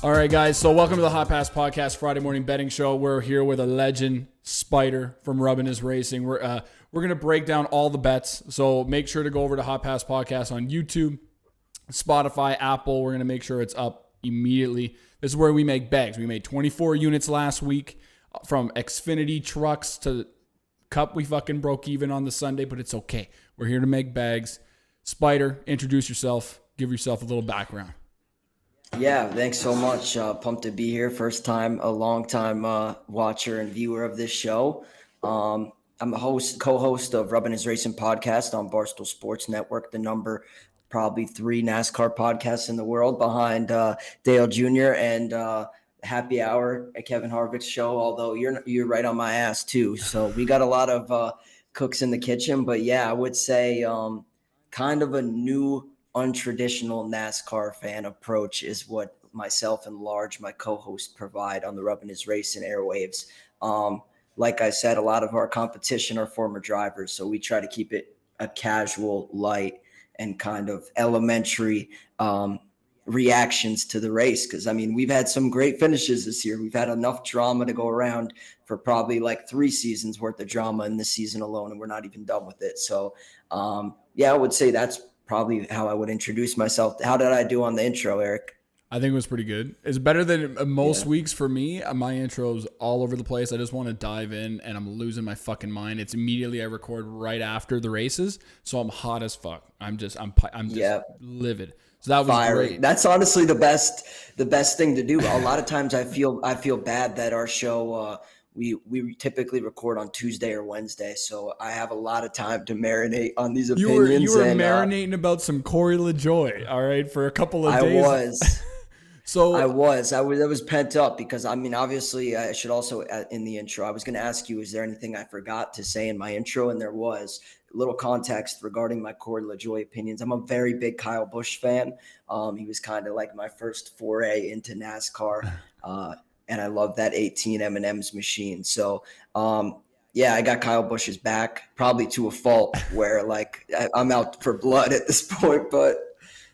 All right, guys. So welcome to the Hot Pass Podcast Friday morning betting show. We're here with a legend, Spider from Rubbin is Racing. We're gonna break down all the bets. So make sure to go over to Hot Pass Podcast on YouTube, Spotify, Apple. We're gonna make sure it's up immediately. This is where we make bags. We made 24 units last week from Xfinity trucks to Cup. We fucking broke even on the Sunday, but it's okay. We're here to make bags. Spider, introduce yourself. Give yourself a little background. Yeah, thanks so much. Pumped to be here. First time, a long time watcher and viewer of this show. I'm a co-host of Rubbin is Racing podcast on Barstool Sports Network, the number probably 3 NASCAR podcasts in the world behind Dale Jr. and Happy Hour at Kevin Harvick's show. Although you're right on my ass too. So we got a lot of cooks in the kitchen. But yeah, I would say kind of a new untraditional NASCAR fan approach is what myself and Large, my co-host, provide on the Rubbin is Racing airwaves. Like I said, a lot of our competition are former drivers, so we try to keep it a casual, light, and kind of elementary reactions to the race. Because, I mean, we've had some great finishes this year. We've had enough drama to go around for probably like 3 seasons worth of drama in this season alone, and we're not even done with it. So, yeah, I would say that's probably how I would introduce myself. How did I do on the intro, Eric? I think it was pretty good. It's better than most weeks for me. My intro's all over the place. I just want to dive in, and I'm losing my fucking mind. It's immediately I record right after the races, so I'm hot as fuck. I'm just livid. So that was fiery. Great. That's honestly the best thing to do. A lot of times I feel bad that our show we typically record on Tuesday or Wednesday, so I have a lot of time to marinate on these opinions. You were marinating about some Corey LaJoie, all right, for a couple of days. I was. So I was pent up because, I mean, obviously I should also, in the intro, I was going to ask you, is there anything I forgot to say in my intro? And there was a little context regarding my Corey LaJoie opinions. I'm a very big Kyle Busch fan. He was kind of like my first foray into NASCAR. And I love that 18 M&M's machine. So, yeah, I got Kyle Busch's back, probably to a fault where like I'm out for blood at this point, but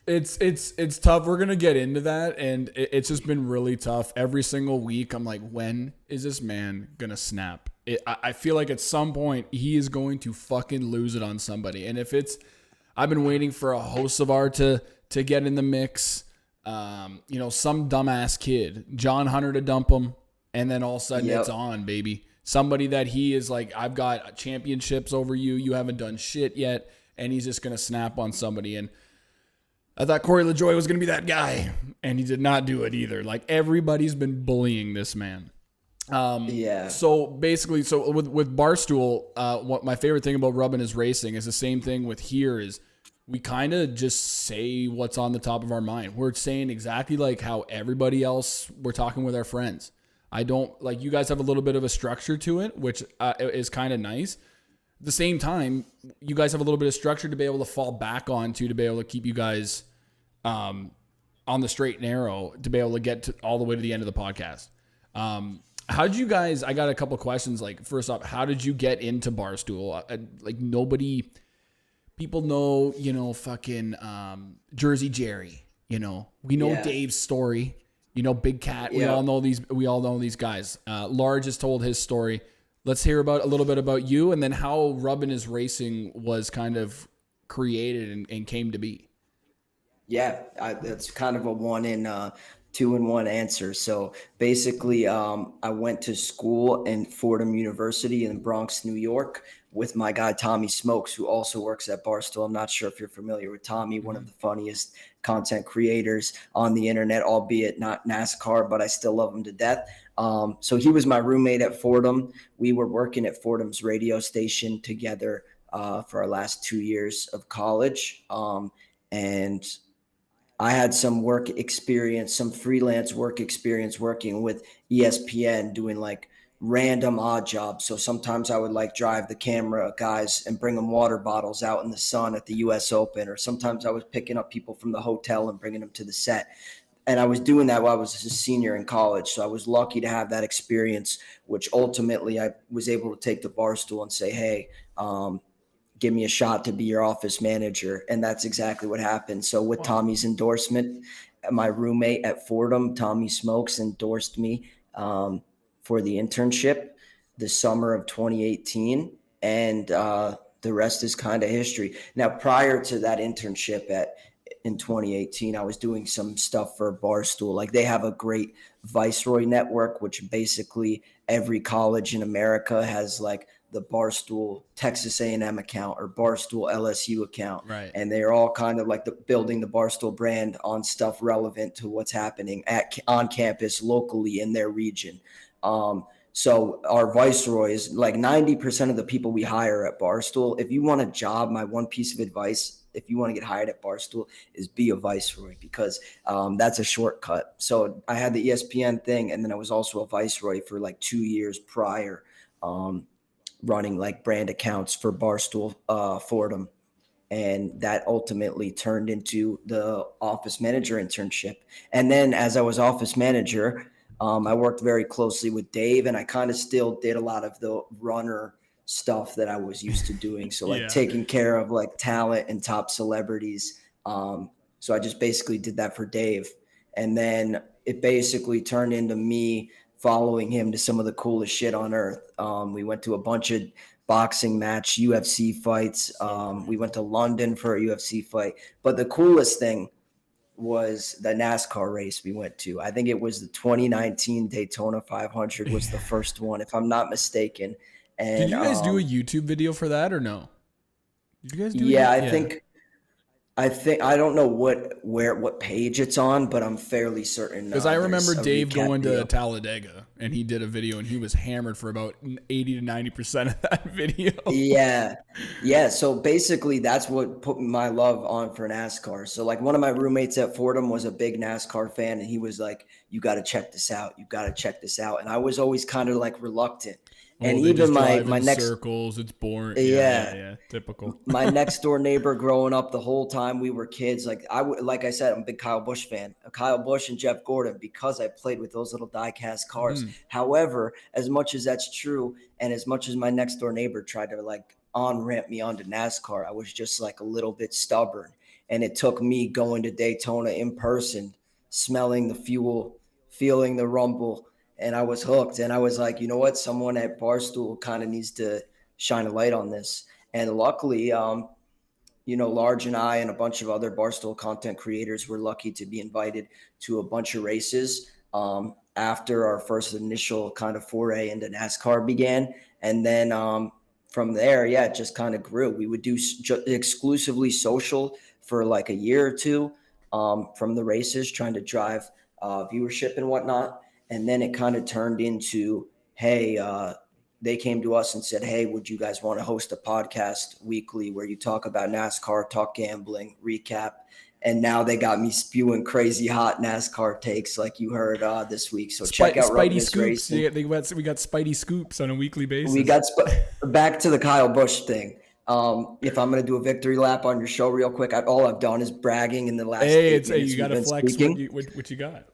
it's tough. We're gonna get into that, and it's just been really tough. Every single week, I'm like, when is this man gonna snap? I feel like at some point he is going to fucking lose it on somebody. And if it's, I've been waiting for a Hocevar to get in the mix. Some dumbass kid, John Hunter, to dump him, and then all of a sudden it's on, baby. Somebody that he is like, I've got championships over you. You haven't done shit yet, and he's just gonna snap on somebody. And I thought Corey LaJoie was going to be that guy, and he did not do it either. Like, everybody's been bullying this man. So basically, with Barstool, what my favorite thing about Rubbin is Racing is the same thing with here is we kind of just say what's on the top of our mind. We're saying exactly like how everybody else, we're talking with our friends. I don't, like, you guys have a little bit of a structure to it, which is kind of nice. At the same time, you guys have a little bit of structure to be able to fall back on to be able to keep you guys on the straight and narrow, to be able to get to all the way to the end of the podcast. How did you guys, I got a couple of questions. Like, first off, how did you get into Barstool? People know, fucking Jersey Jerry, we know Dave's story, Big Cat. We all know these guys. Large has told his story. Let's hear a little bit about you, and then how Rubbin is Racing was kind of created and came to be. Yeah, that's kind of a 2-in-1 answer. So basically, I went to school in Fordham University in Bronx, New York, with my guy Tommy Smokes, who also works at Barstool. I'm not sure if you're familiar with Tommy, one of the funniest content creators on the internet, albeit not NASCAR, but I still love him to death. So he was my roommate at Fordham. We were working at Fordham's radio station together for our last 2 years of college. And I had some work experience, some freelance work experience working with ESPN, doing like random odd jobs. So sometimes I would like drive the camera guys and bring them water bottles out in the sun at the US Open, or sometimes I was picking up people from the hotel and bringing them to the set. And I was doing that while I was a senior in college. So I was lucky to have that experience, which ultimately I was able to take to Barstool and say, hey, give me a shot to be your office manager. And that's exactly what happened. So with Tommy's endorsement, my roommate at Fordham, Tommy Smokes, endorsed me for the internship the summer of 2018, and the rest is kind of history. Now, prior to that internship in 2018, I was doing some stuff for Barstool. Like, they have a great Viceroy network, which basically every college in America has like the Barstool Texas A&M account or Barstool LSU account. Right. And they're all kind of like building the Barstool brand on stuff relevant to what's happening on campus locally in their region. So our Viceroy is like 90% of the people we hire at Barstool. If you want a job, my one piece of advice, if you want to get hired at Barstool, is be a Viceroy, because that's a shortcut. So I had the ESPN thing, and then I was also a Viceroy for like 2 years prior, running like brand accounts for Barstool Fordham. And that ultimately turned into the office manager internship. And then as I was office manager, I worked very closely with Dave, and I kind of still did a lot of the runner stuff that I was used to doing. So like taking care of like talent and top celebrities. So I just basically did that for Dave. And then it basically turned into me following him to some of the coolest shit on earth. We went to a bunch of boxing match, UFC fights. We went to London for a UFC fight. But the coolest thing was the NASCAR race we went to. I think it was the 2019 Daytona 500 was the first one, if I'm not mistaken. And did you guys do a YouTube video for that or no? Did you guys do Yeah, I think I don't know what page it's on, but I'm fairly certain. Because I remember Dave going to Talladega, and he did a video, and he was hammered for about 80 to 90% of that video. Yeah. So basically, that's what put my love on for NASCAR. So like one of my roommates at Fordham was a big NASCAR fan, and he was like, "You got to check this out. You got to check this out." And I was always kind of like reluctant. And even my next circles, it's boring. Yeah, typical. My next door neighbor growing up, the whole time we were kids, like I said, I'm a big Kyle Busch fan. Kyle Busch and Jeff Gordon, because I played with those little die-cast cars. However, as much as that's true, and as much as my next door neighbor tried to like on-ramp me onto NASCAR, I was just like a little bit stubborn. And it took me going to Daytona in person, smelling the fuel, feeling the rumble, and I was hooked. And I was like, you know what? Someone at Barstool kind of needs to shine a light on this. And luckily, Large and I and a bunch of other Barstool content creators were lucky to be invited to a bunch of races after our first initial kind of foray into NASCAR began. And then from there, it just kind of grew. We would do exclusively social for like a year or two from the races, trying to drive viewership and whatnot. And then it kind of turned into, hey, they came to us and said, hey, would you guys want to host a podcast weekly where you talk about NASCAR, talk gambling, recap? And now they got me spewing crazy hot NASCAR takes like you heard this week. So check out Spidey Scoops. We got Spidey Scoops on a weekly basis. We got back to the Kyle Busch thing. If I'm going to do a victory lap on your show real quick, all I've done is bragging in the last 8 minutes. You got to flex what you got.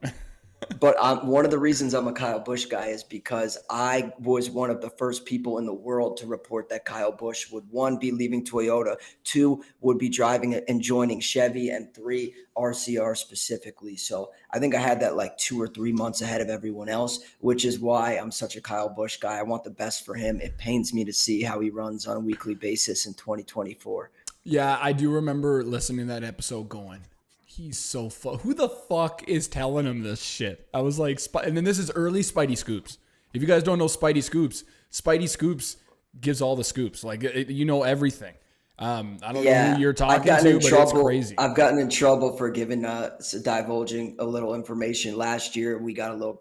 But one of the reasons I'm a Kyle Busch guy is because I was one of the first people in the world to report that Kyle Busch would, 1, be leaving Toyota, 2, would be driving and joining Chevy, and 3, RCR specifically. So I think I had that like 2 or 3 months ahead of everyone else, which is why I'm such a Kyle Busch guy. I want the best for him. It pains me to see how he runs on a weekly basis in 2024. Yeah, I do remember listening to that episode going, he's so who the fuck is telling him this shit? I was like, and then this is early Spidey Scoops. If you guys don't know Spidey Scoops gives all the scoops. Like, everything. I don't know who you're talking to, but it's crazy. I've gotten in trouble for divulging a little information. Last year, we got a little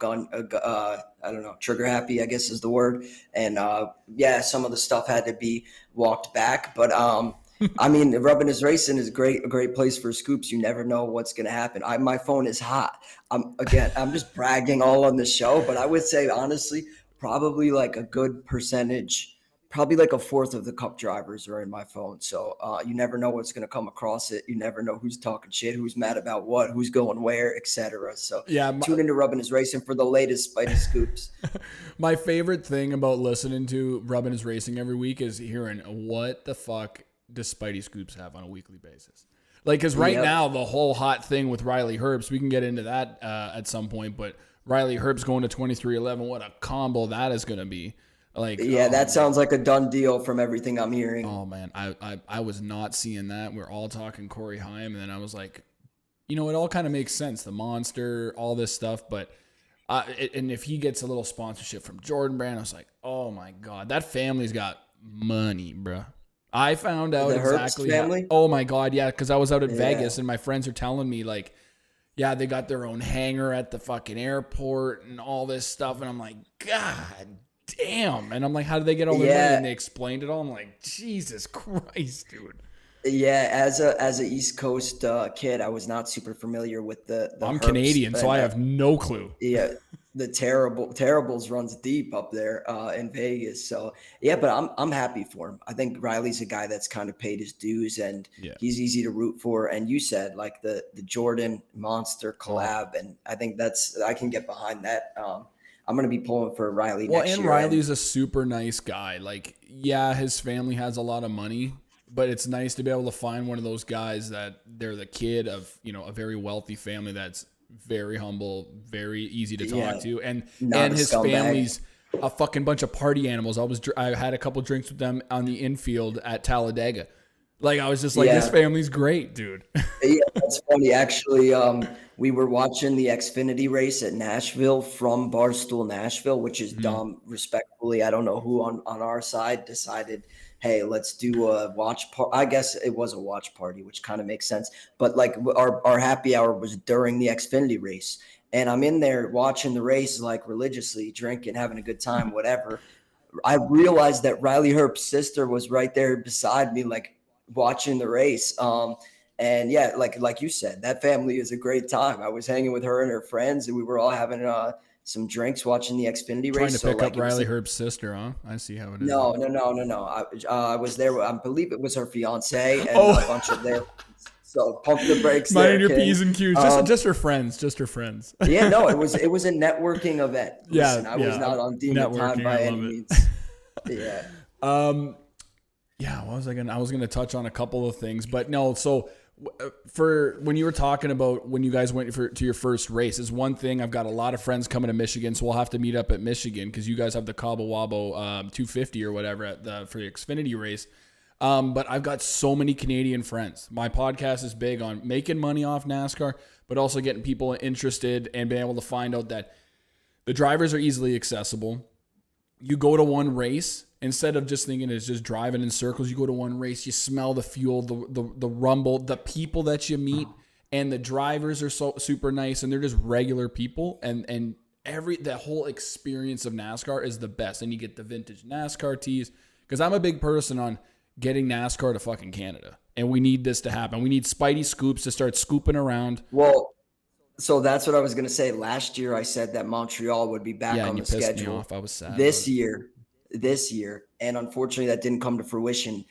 trigger happy, I guess is the word. And some of the stuff had to be walked back. But I mean, Rubbin is Racing is a great place for scoops. You never know what's going to happen. My phone is hot. I'm just bragging all on the show, but I would say, honestly, probably like a good percentage, probably like a fourth of the Cup drivers are in my phone. So you never know what's going to come across it. You never know who's talking shit, who's mad about what, who's going where, etc. So tune into Rubbin is Racing for the latest Spidey scoops. My favorite thing about listening to Rubbin is Racing every week is hearing what the fuck does Spidey Scoops have on a weekly basis. Like, because right now, the whole hot thing with Riley Herbst, we can get into that at some point, but Riley Herbst going to 23-11, what a combo that is going to be. Like, yeah, that sounds like a done deal from everything I'm hearing. Oh, man, I was not seeing that. We're all talking Corey Haim, and then I was like, it all kind of makes sense. The monster, all this stuff, but and if he gets a little sponsorship from Jordan Brand, I was like, oh, my God, that family's got money, bro. I found out exactly. Oh, my God, yeah, because I was out at Vegas, and my friends are telling me, like, yeah, they got their own hangar at the fucking airport and all this stuff, and I'm like, God damn. And I'm like, how did they get all their money? And they explained it all. I'm like, Jesus Christ, dude. Yeah, as a East Coast kid, I was not super familiar with the I'm Canadian, so I have no clue. Yeah, the Terribles runs deep up there in Vegas. So yeah, but I'm happy for him. I think Riley's a guy that's kind of paid his dues, and he's easy to root for. And you said like the Jordan Monster collab, and I think I can get behind that. I'm going to be pulling for Riley next year. Well, and Riley's a super nice guy. Like, yeah, his family has a lot of money, but it's nice to be able to find one of those guys that they're the kid of, a very wealthy family that's very humble, very easy to talk to. And his family's a fucking bunch of party animals. I had a couple drinks with them on the infield at Talladega. Like, I was just like, this family's great, dude. Yeah, that's funny. Actually, we were watching the Xfinity race at Nashville from Barstool Nashville, which is dumb, respectfully. I don't know who on our side decided, hey, let's do a watch party. I guess it was a watch party, which kind of makes sense. But like our happy hour was during the Xfinity race. And I'm in there watching the race, like religiously, drinking, having a good time, whatever. I realized that Riley Herbst's sister was right there beside me, like, watching the race. And yeah, like you said, that family is a great time. I was hanging with her and her friends, and we were all having some drinks watching the Xfinity race. Trying to pick up Riley Herbst's sister, huh? I see how it is. No. I was there. I believe it was her fiance and a bunch of their. So pump the brakes. Mind your P's and Q's. Just her friends. Just her friends. Yeah, no, it was a networking event. Listen, I was not on demon time by any means. Yeah. Yeah, what was I was gonna touch on a couple of things, but no. So for when you were talking about when you guys went to your first race, is one thing. I've got a lot of friends coming to Michigan, so we'll have to meet up at Michigan because you guys have the Cabo Wabo 250 or whatever for the Xfinity race. But I've got so many Canadian friends. My podcast is big on making money off NASCAR, but also getting people interested and being able to find out that the drivers are easily accessible. You go to one race. Instead of just thinking it's just driving in circles, you go to one race, you smell the fuel, the rumble, the people that you meet, and the drivers are so super nice, and they're just regular people, and the whole experience of NASCAR is the best. And you get the vintage NASCAR tees, because I'm a big person on getting NASCAR to fucking Canada, and we need this to happen. We need Spidey Scoops to start scooping around. Well, so that's what I was going to say. Last year, I said that Montreal would be back on the schedule. Pissed me off. I was sad. This year, and unfortunately that didn't come to fruition.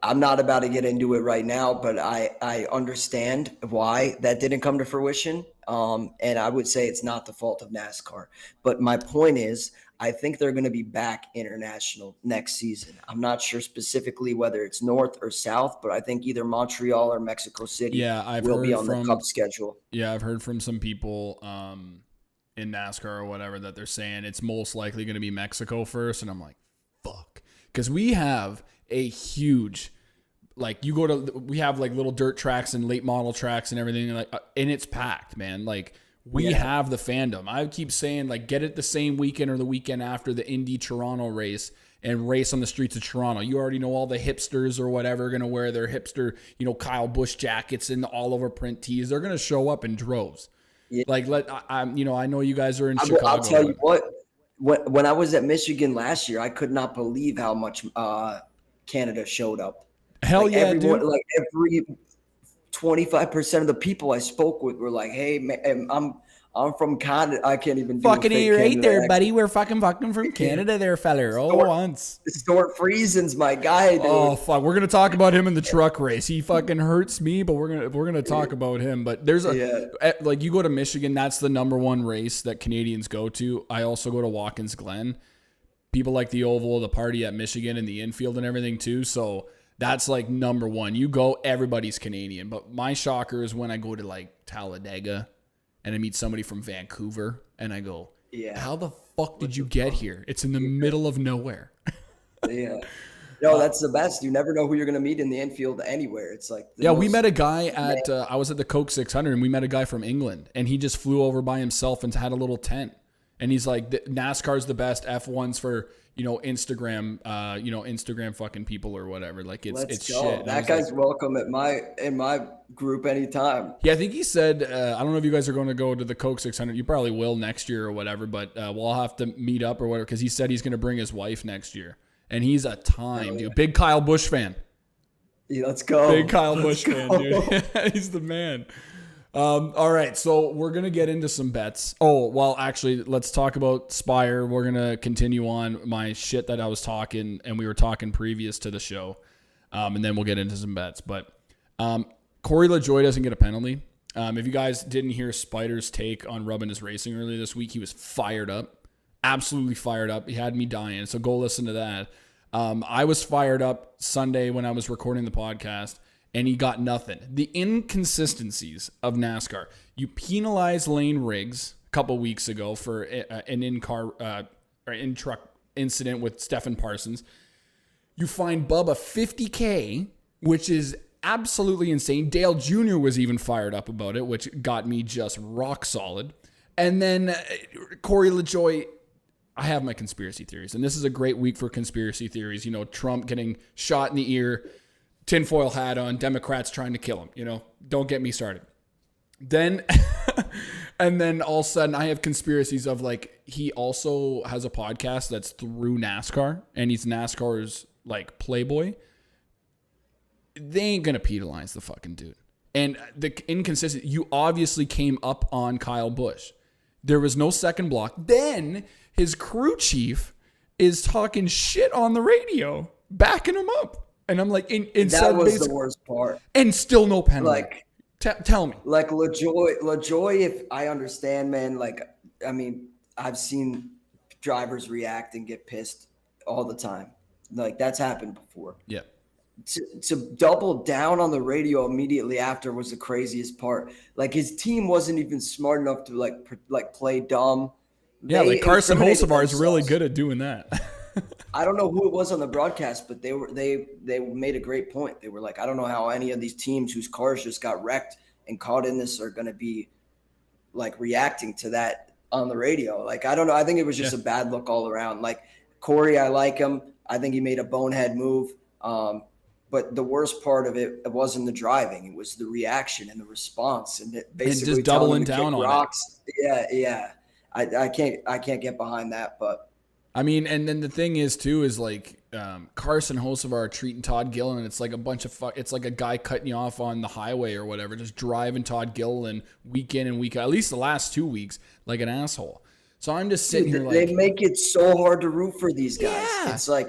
I'm not about to get into it right now, but I understand why that didn't come to fruition. And I would say it's not the fault of NASCAR. But my point is, I think they're going to be back international next season. I'm not sure specifically whether it's north or south, but I think either Montreal or Mexico City will be on the Cup schedule. Yeah, I've heard from some people in NASCAR or whatever that they're saying it's most likely going to be Mexico first. And I'm like, fuck. Because we have a huge, like, we have like little dirt tracks and late model tracks and everything, like, and it's packed, man. Like, we have the fandom. I keep saying, like, get it the same weekend or the weekend after the Indy Toronto race and race on the streets of Toronto. You already know all the hipsters or whatever are going to wear their hipster, Kyle Busch jackets and the all over print tees. They're going to show up in droves. Yeah. Like, I know you guys are in Chicago. I'll tell you what, when I was at Michigan last year, I could not believe how much Canada showed up. Hell yeah, everyone, dude. Like every 25% of the people I spoke with were like, "Hey, man, I'm from Canada. I can't even do fucking you're right there, buddy. We're fucking from Canada, there, feller. Once Stuart Friesen's my guy, dude. Oh fuck, we're gonna talk about him in the truck race. He fucking hurts me, but we're gonna talk about him. But there's like, you go to Michigan, that's the number one race that Canadians go to. I also go to Watkins Glen. People like the oval, the party at Michigan, and the infield and everything too. So That's like number one. You go, everybody's Canadian. But my shocker is when I go to like Talladega and I meet somebody from Vancouver and I go, how the fuck did you get here? It's in the middle of nowhere. Yeah. No, that's the best. You never know who you're going to meet in the infield anywhere. It's like, we met a guy at, I was at the Coke 600 and we met a guy from England and he just flew over by himself and had a little tent. And he's like, NASCAR's the best, F1's for, Instagram, Instagram fucking people or whatever. Like it's shit. That guy's welcome in my group anytime. Yeah, I think he said, I don't know if you guys are going to go to the Coke 600. You probably will next year or whatever, but we'll have to meet up or whatever because he said he's going to bring his wife next year. And he's a dude. Big Kyle Busch fan. Yeah, let's go. Big Kyle Busch fan, dude. He's the man. All right, so we're going to get into some bets. Oh, well, actually, let's talk about Spire. We're going to continue on my shit that I was talking, and we were talking previous to the show, and then we'll get into some bets. But Corey LaJoie doesn't get a penalty. If you guys didn't hear Spider's take on Rubbin is Racing earlier this week, he was fired up, absolutely fired up. He had me dying, so go listen to that. I was fired up Sunday when I was recording the podcast, and he got nothing. The inconsistencies of NASCAR. You penalized Lane Riggs a couple weeks ago for an in-truck incident with Stephen Parsons. You fined Bubba $50K, which is absolutely insane. Dale Jr. was even fired up about it, which got me just rock solid. And then Corey LaJoie, I have my conspiracy theories, and this is a great week for conspiracy theories. Trump getting shot in the ear, tinfoil hat on, Democrats trying to kill him. Don't get me started. Then, and then all of a sudden I have conspiracies of like, he also has a podcast that's through NASCAR and he's NASCAR's like playboy. They ain't going to penalize the fucking dude. And the inconsistency, you obviously came up on Kyle Busch. There was no second block. Then his crew chief is talking shit on the radio, backing him up. And I'm like, that was the worst part. And still no penalty. Like, tell me. Like LaJoie, if I understand, man, like, I mean, I've seen drivers react and get pissed all the time. Like, that's happened before. Yeah. To double down on the radio immediately after was the craziest part. Like, his team wasn't even smart enough to like play dumb. Yeah, like Carson Hocevar is really good at doing that. I don't know who it was on the broadcast, but they made a great point. They were like, I don't know how any of these teams whose cars just got wrecked and caught in this are going to be like reacting to that on the radio. Like, I don't know. I think it was just a bad look all around. Like, Corey, I like him. I think he made a bonehead move. But the worst part of it wasn't the driving. It was the reaction and the response, and it basically just doubling down on rocks. Yeah. I can't get behind that, but. I mean, and then the thing is too is like Carson Hocevar treating Todd Gilliland. It's like a bunch of it's like a guy cutting you off on the highway or whatever, just driving Todd Gilliland week in and week out. At least the last 2 weeks, like an asshole. So I'm just sitting here like, they make it so hard to root for these guys. Yeah. It's like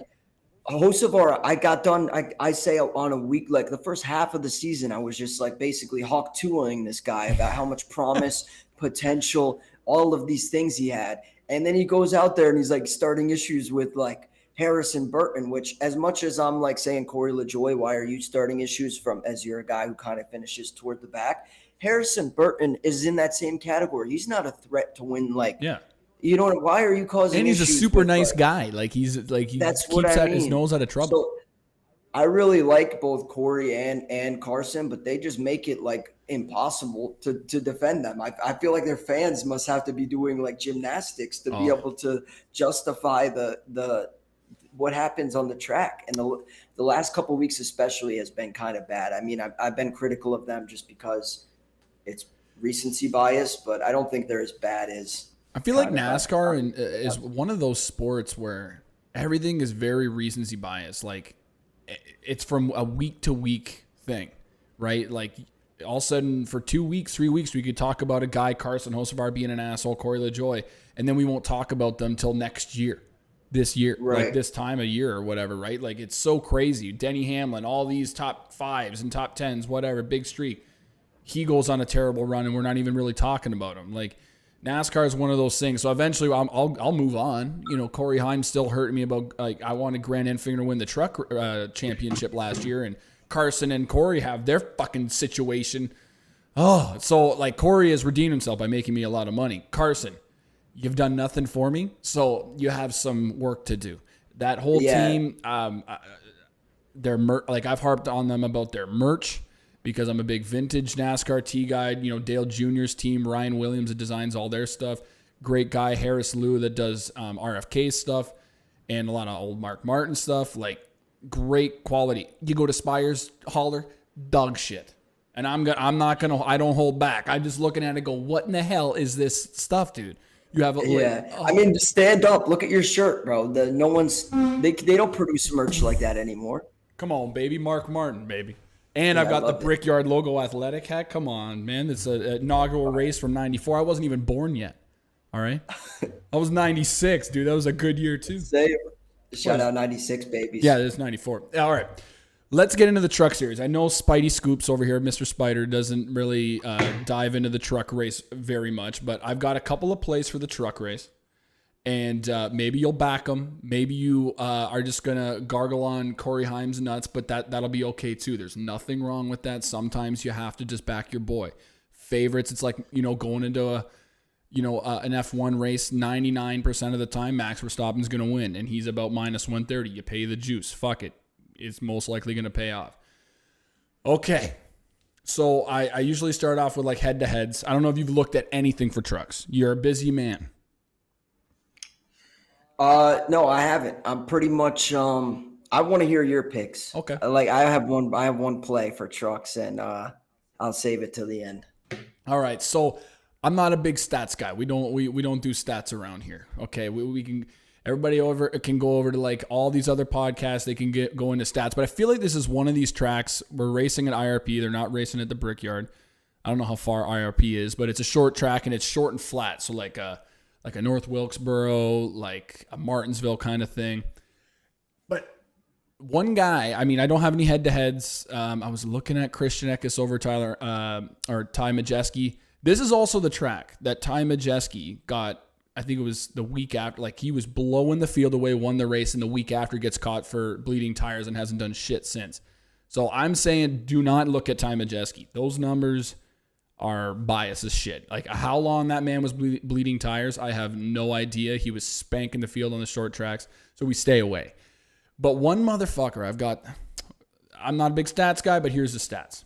Hocevar. I got done. I say on a week, like the first half of the season, I was just like basically Hawk 2-ing this guy about how much promise, potential, all of these things he had. And then he goes out there and he's like starting issues with like Harrison Burton, which as much as I'm like saying, Corey LaJoie, why are you starting issues as you're a guy who kind of finishes toward the back? Harrison Burton is in that same category. He's not a threat to win. Like, you know, why are you causing issues? And he's a super nice guy. Like he keeps his nose out of trouble. So I really like both Corey and Carson, but they just make it like impossible to defend them. I feel like their fans must have to be doing like gymnastics to be able to justify the what happens on the track. And the last couple of weeks especially has been kind of bad. I mean, I've been critical of them just because it's recency bias, but I don't think they're as bad as. I feel like NASCAR is one of those sports where everything is very recency bias. Like, it's from a week to week thing, right? Like all of a sudden for 2 weeks, 3 weeks, we could talk about a guy, Carson Hocevar being an asshole, Corey LaJoie, and then we won't talk about them till next year, this year, right. Like this time of year or whatever, right? Like it's so crazy. Denny Hamlin, all these top 5s and top 10s, whatever, big streak. He goes on a terrible run and we're not even really talking about him. Like NASCAR is one of those things. So eventually I'll move on. You know, Corey Haim's still hurting me about, like, I wanted Grant Enfinger to win the truck championship last year, and Carson and Corey have their fucking situation. Oh, so like Corey has redeemed himself by making me a lot of money. Carson, you've done nothing for me, so you have some work to do. That whole team, like I've harped on them about their merch because I'm a big vintage NASCAR tee guy. You know, Dale Jr.'s team, Ryan Williams that designs all their stuff. Great guy, Harris Liu that does RFK stuff and a lot of old Mark Martin stuff. Like, great quality. You go to Spires Holler, dog shit. And I don't hold back. I'm just looking at it and go, what in the hell is this stuff, dude? You have I mean, stand up. Look at your shirt, bro. They don't produce merch like that anymore. Come on, baby. Mark Martin, baby. And I've got the Brickyard logo athletic hat. Come on, man. It's an inaugural race from 94. I wasn't even born yet. All right. I was 96, dude. That was a good year, too. Shout out 96 babies. Yeah, it's 94. All right. Let's get into the truck series. I know Spidey Scoops over here, Mr. Spider, doesn't really dive into the truck race very much, but I've got a couple of plays for the truck race, and maybe you'll back them. Maybe you are just going to gargle on Corey Haim's nuts, but that'll be okay too. There's nothing wrong with that. Sometimes you have to just back your boy. Favorites, it's like, you know, going into an F1 race, 99% of the time, Max Verstappen's going to win, and he's about minus 130. You pay the juice. Fuck it. It's most likely going to pay off. Okay. So I usually start off with like head-to-heads. I don't know if you've looked at anything for trucks. You're a busy man. No, I haven't. I'm pretty much, I want to hear your picks. Okay. Like I have one play for trucks, and I'll save it till the end. All right. So I'm not a big stats guy. We don't do stats around here. Okay. We can... Everybody can go over to like all these other podcasts. They can go into stats. But I feel like this is one of these tracks. We're racing at IRP. They're not racing at the Brickyard. I don't know how far IRP is, but it's a short track and it's short and flat. So like a North Wilkesboro, like a Martinsville kind of thing. But one guy, I mean, I don't have any head-to-heads. I was looking at Christian Eckes over Ty Majeski. This is also the track that Ty Majeski got. I think it was the week after, like he was blowing the field away, won the race, and the week after gets caught for bleeding tires and hasn't done shit since. So I'm saying do not look at Ty Majeski. Those numbers are biased as shit. Like how long that man was bleeding tires, I have no idea. He was spanking the field on the short tracks, so we stay away. But one motherfucker I'm not a big stats guy, but here's the stats.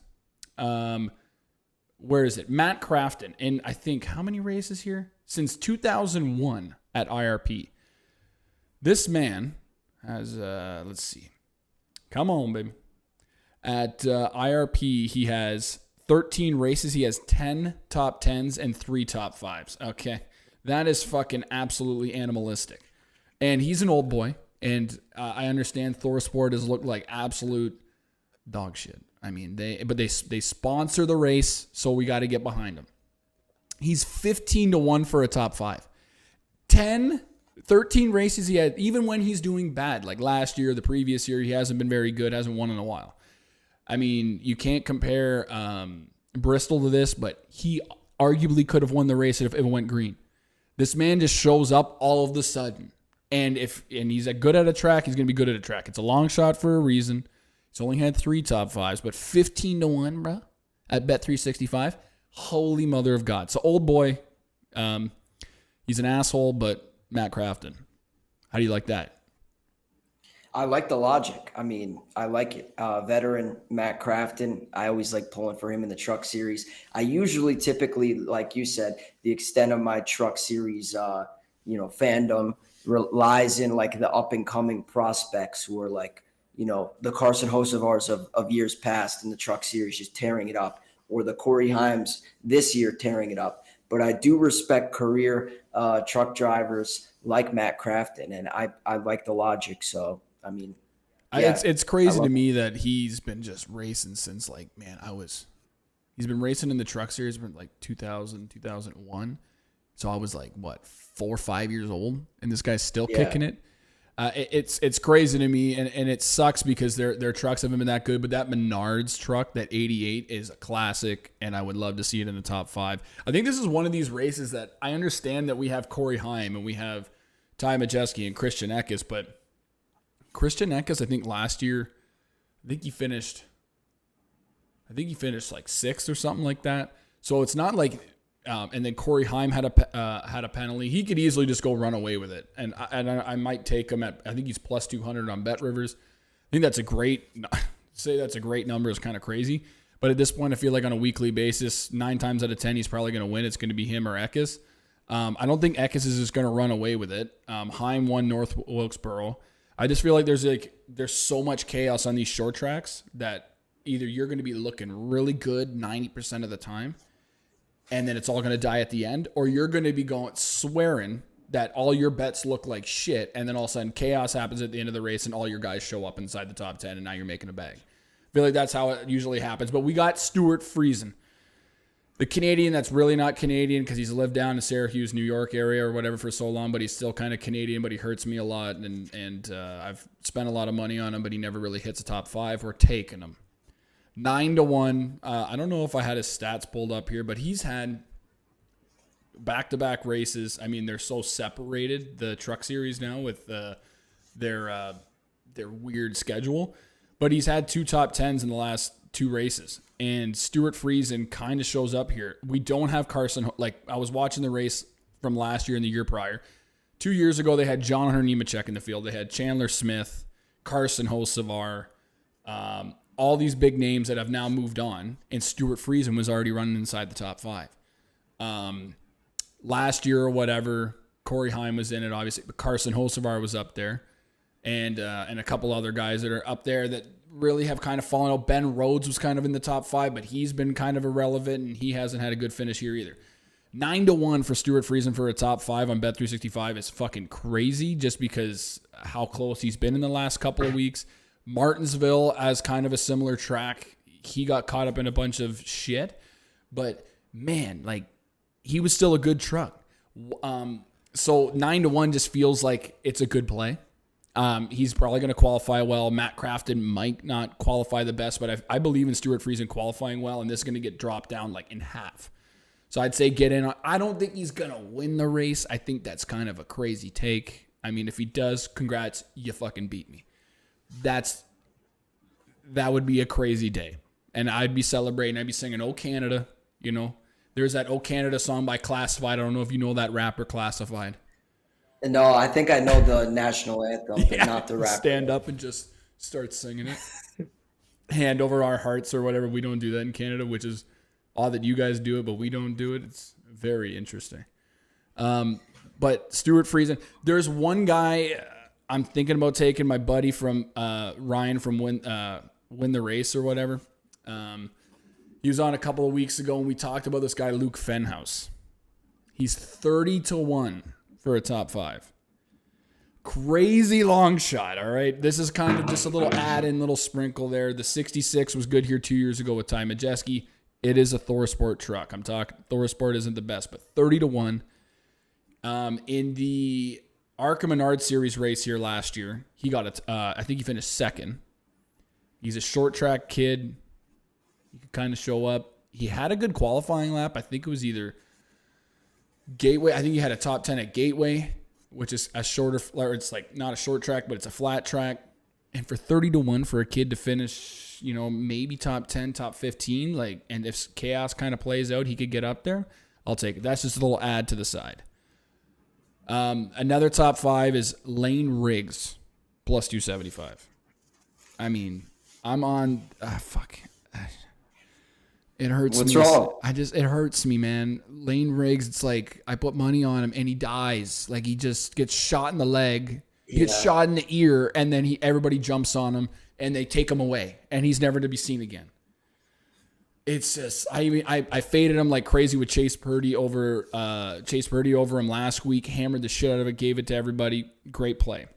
Where is it? Matt Crafton. In, I think, how many races here? Since 2001 at IRP. This man has, let's see. Come on, baby. At IRP, he has 13 races. He has 10 top 10s and 3 top 5s. Okay. That is fucking absolutely animalistic. And he's an old boy. And I understand ThorSport has looked like absolute dog shit. I mean, they sponsor the race, so we got to get behind him. He's 15-1 for a top 5. 13 races he had, even when he's doing bad, like last year, the previous year, he hasn't been very good, hasn't won in a while. I mean, you can't compare Bristol to this, but he arguably could have won the race if it went green. This man just shows up all of a sudden. And he's good at a track, he's going to be good at a track. It's a long shot for a reason. He's only had 3 top 5s, but 15-1, bro, at Bet365. Holy mother of God. So old boy, he's an asshole, but Matt Crafton. How do you like that? I like the logic. I mean, I like it. Veteran Matt Crafton, I always like pulling for him in the truck series. I usually typically, like you said, the extent of my truck series, fandom relies in like the up and coming prospects who are like, the Carson Hosevars of years past in the truck series, just tearing it up, or the Corey Haims this year tearing it up. But I do respect career truck drivers like Matt Crafton, and I like the logic. So, I mean, yeah, it's crazy to me that he's been just racing since he's been racing in the truck series from like 2000, 2001. So I was like, 4 or 5 years old, and this guy's still kicking it. It's crazy to me, and it sucks because their trucks haven't been that good. But that Menards truck, that 88, is a classic, and I would love to see it in the top 5. I think this is one of these races that I understand that we have Corey Heim and we have Ty Majeski and Christian Eckes, but Christian Eckes, I think last year, I think he finished like 6th or something like that. So it's not like. And then Corey Heim had a penalty. He could easily just go run away with it. And I might take him at, I think he's plus 200 on Bet Rivers. I think that's a great number is kind of crazy. But at this point, I feel like on a weekly basis, 9 times out of 10, he's probably going to win. It's going to be him or Eckes. I don't think Eckes is just going to run away with it. Heim won North Wilkesboro. I just feel like there's so much chaos on these short tracks that either you're going to be looking really good 90% of the time, and then it's all going to die at the end, or you're going to be swearing that all your bets look like shit, and then all of a sudden chaos happens at the end of the race and all your guys show up inside the top 10, and now you're making a bag. I feel like that's how it usually happens. But we got Stuart Friesen, the Canadian that's really not Canadian because he's lived down in Syracuse, New York area or whatever for so long, but he's still kind of Canadian, but he hurts me a lot, and I've spent a lot of money on him, but he never really hits a top 5. We're taking him. 9-1. I don't know if I had his stats pulled up here, but he's had back-to-back races. I mean, they're so separated, the Truck Series now, with their weird schedule. But he's had 2 top 10s in the last 2 races. And Stuart Friesen kind of shows up here. We don't have Carson. Like, I was watching the race from last year and the year prior. 2 years ago, they had John Nemechek in the field. They had Chandler Smith, Carson Hocevar, all these big names that have now moved on, and Stuart Friesen was already running inside the top 5. Last year or whatever, Corey Heim was in it, obviously, but Carson Hocevar was up there, and a couple other guys that are up there that really have kind of fallen out. Ben Rhodes was kind of in the top 5, but he's been kind of irrelevant, and he hasn't had a good finish here either. 9-1 for Stuart Friesen for a top 5 on Bet365 is fucking crazy, just because how close he's been in the last couple of weeks. Martinsville, as kind of a similar track, he got caught up in a bunch of shit, but man, like, he was still a good truck. So 9-1 just feels like it's a good play. He's probably going to qualify well. Matt Crafton might not qualify the best, but I believe in Stuart Friesen qualifying well, and this is going to get dropped down like in half. So I'd say get in. I don't think he's going to win the race. I think that's kind of a crazy take. I mean, if he does, congrats, you fucking beat me. That would be a crazy day. And I'd be celebrating. I'd be singing, "Oh, Canada." You know, there's that "Oh, Canada" song by Classified. I don't know if you know that rapper, Classified. No, I think I know the national anthem, but not the rapper. Stand up and just start singing it. Hand over our hearts or whatever. We don't do that in Canada, which is odd that you guys do it, but we don't do it. It's very interesting. But Stuart Friesen, there's one guy I'm thinking about taking, my buddy from Ryan from Win the Race or whatever. He was on a couple of weeks ago and we talked about this guy, Luke Fenhouse. He's 30-1 for a top 5. Crazy long shot, all right? This is kind of just a little add-in, little sprinkle there. The 66 was good here 2 years ago with Ty Majeski. It is a ThorSport truck. I'm talking, ThorSport isn't the best, but 30-1. In the ARCA Menard Series race here last year, he got I think he finished 2nd. He's a short track kid. He could kind of show up. He had a good qualifying lap. I think it was either Gateway. I think he had a top 10 at Gateway, which is a shorter, or it's like not a short track, but it's a flat track. And for 30-1 for a kid to finish, you know, maybe top 10, top 15, like, and if chaos kind of plays out, he could get up there. I'll take it. That's just a little add to the side. Another top 5 is Lane Riggs, plus 275. I mean, I'm on. Fuck. It hurts What's me. wrong? It hurts me, man. Lane Riggs, it's like I put money on him and he dies. Like he just gets shot in the leg, he gets shot in the ear, and then everybody jumps on him and they take him away and he's never to be seen again. It's just I faded him like crazy with Chase Purdy over him last week, hammered the shit out of it, gave it to everybody. Great play.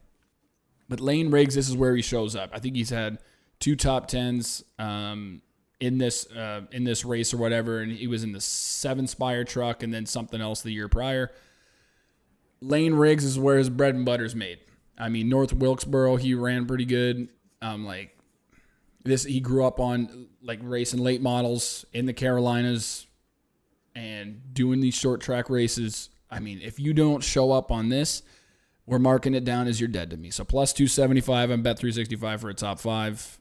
But Lane Riggs, this is where he shows up. I think he's had 2 top 10s in this race or whatever, and he was in the 7 Spire truck and then something else the year prior. Lane Riggs is where his bread and butter's made. I mean, North Wilkesboro, he ran pretty good. He grew up on like racing late models in the Carolinas and doing these short track races. I mean, if you don't show up on this, we're marking it down as you're dead to me. So plus 275 on Bet 365 for a top 5.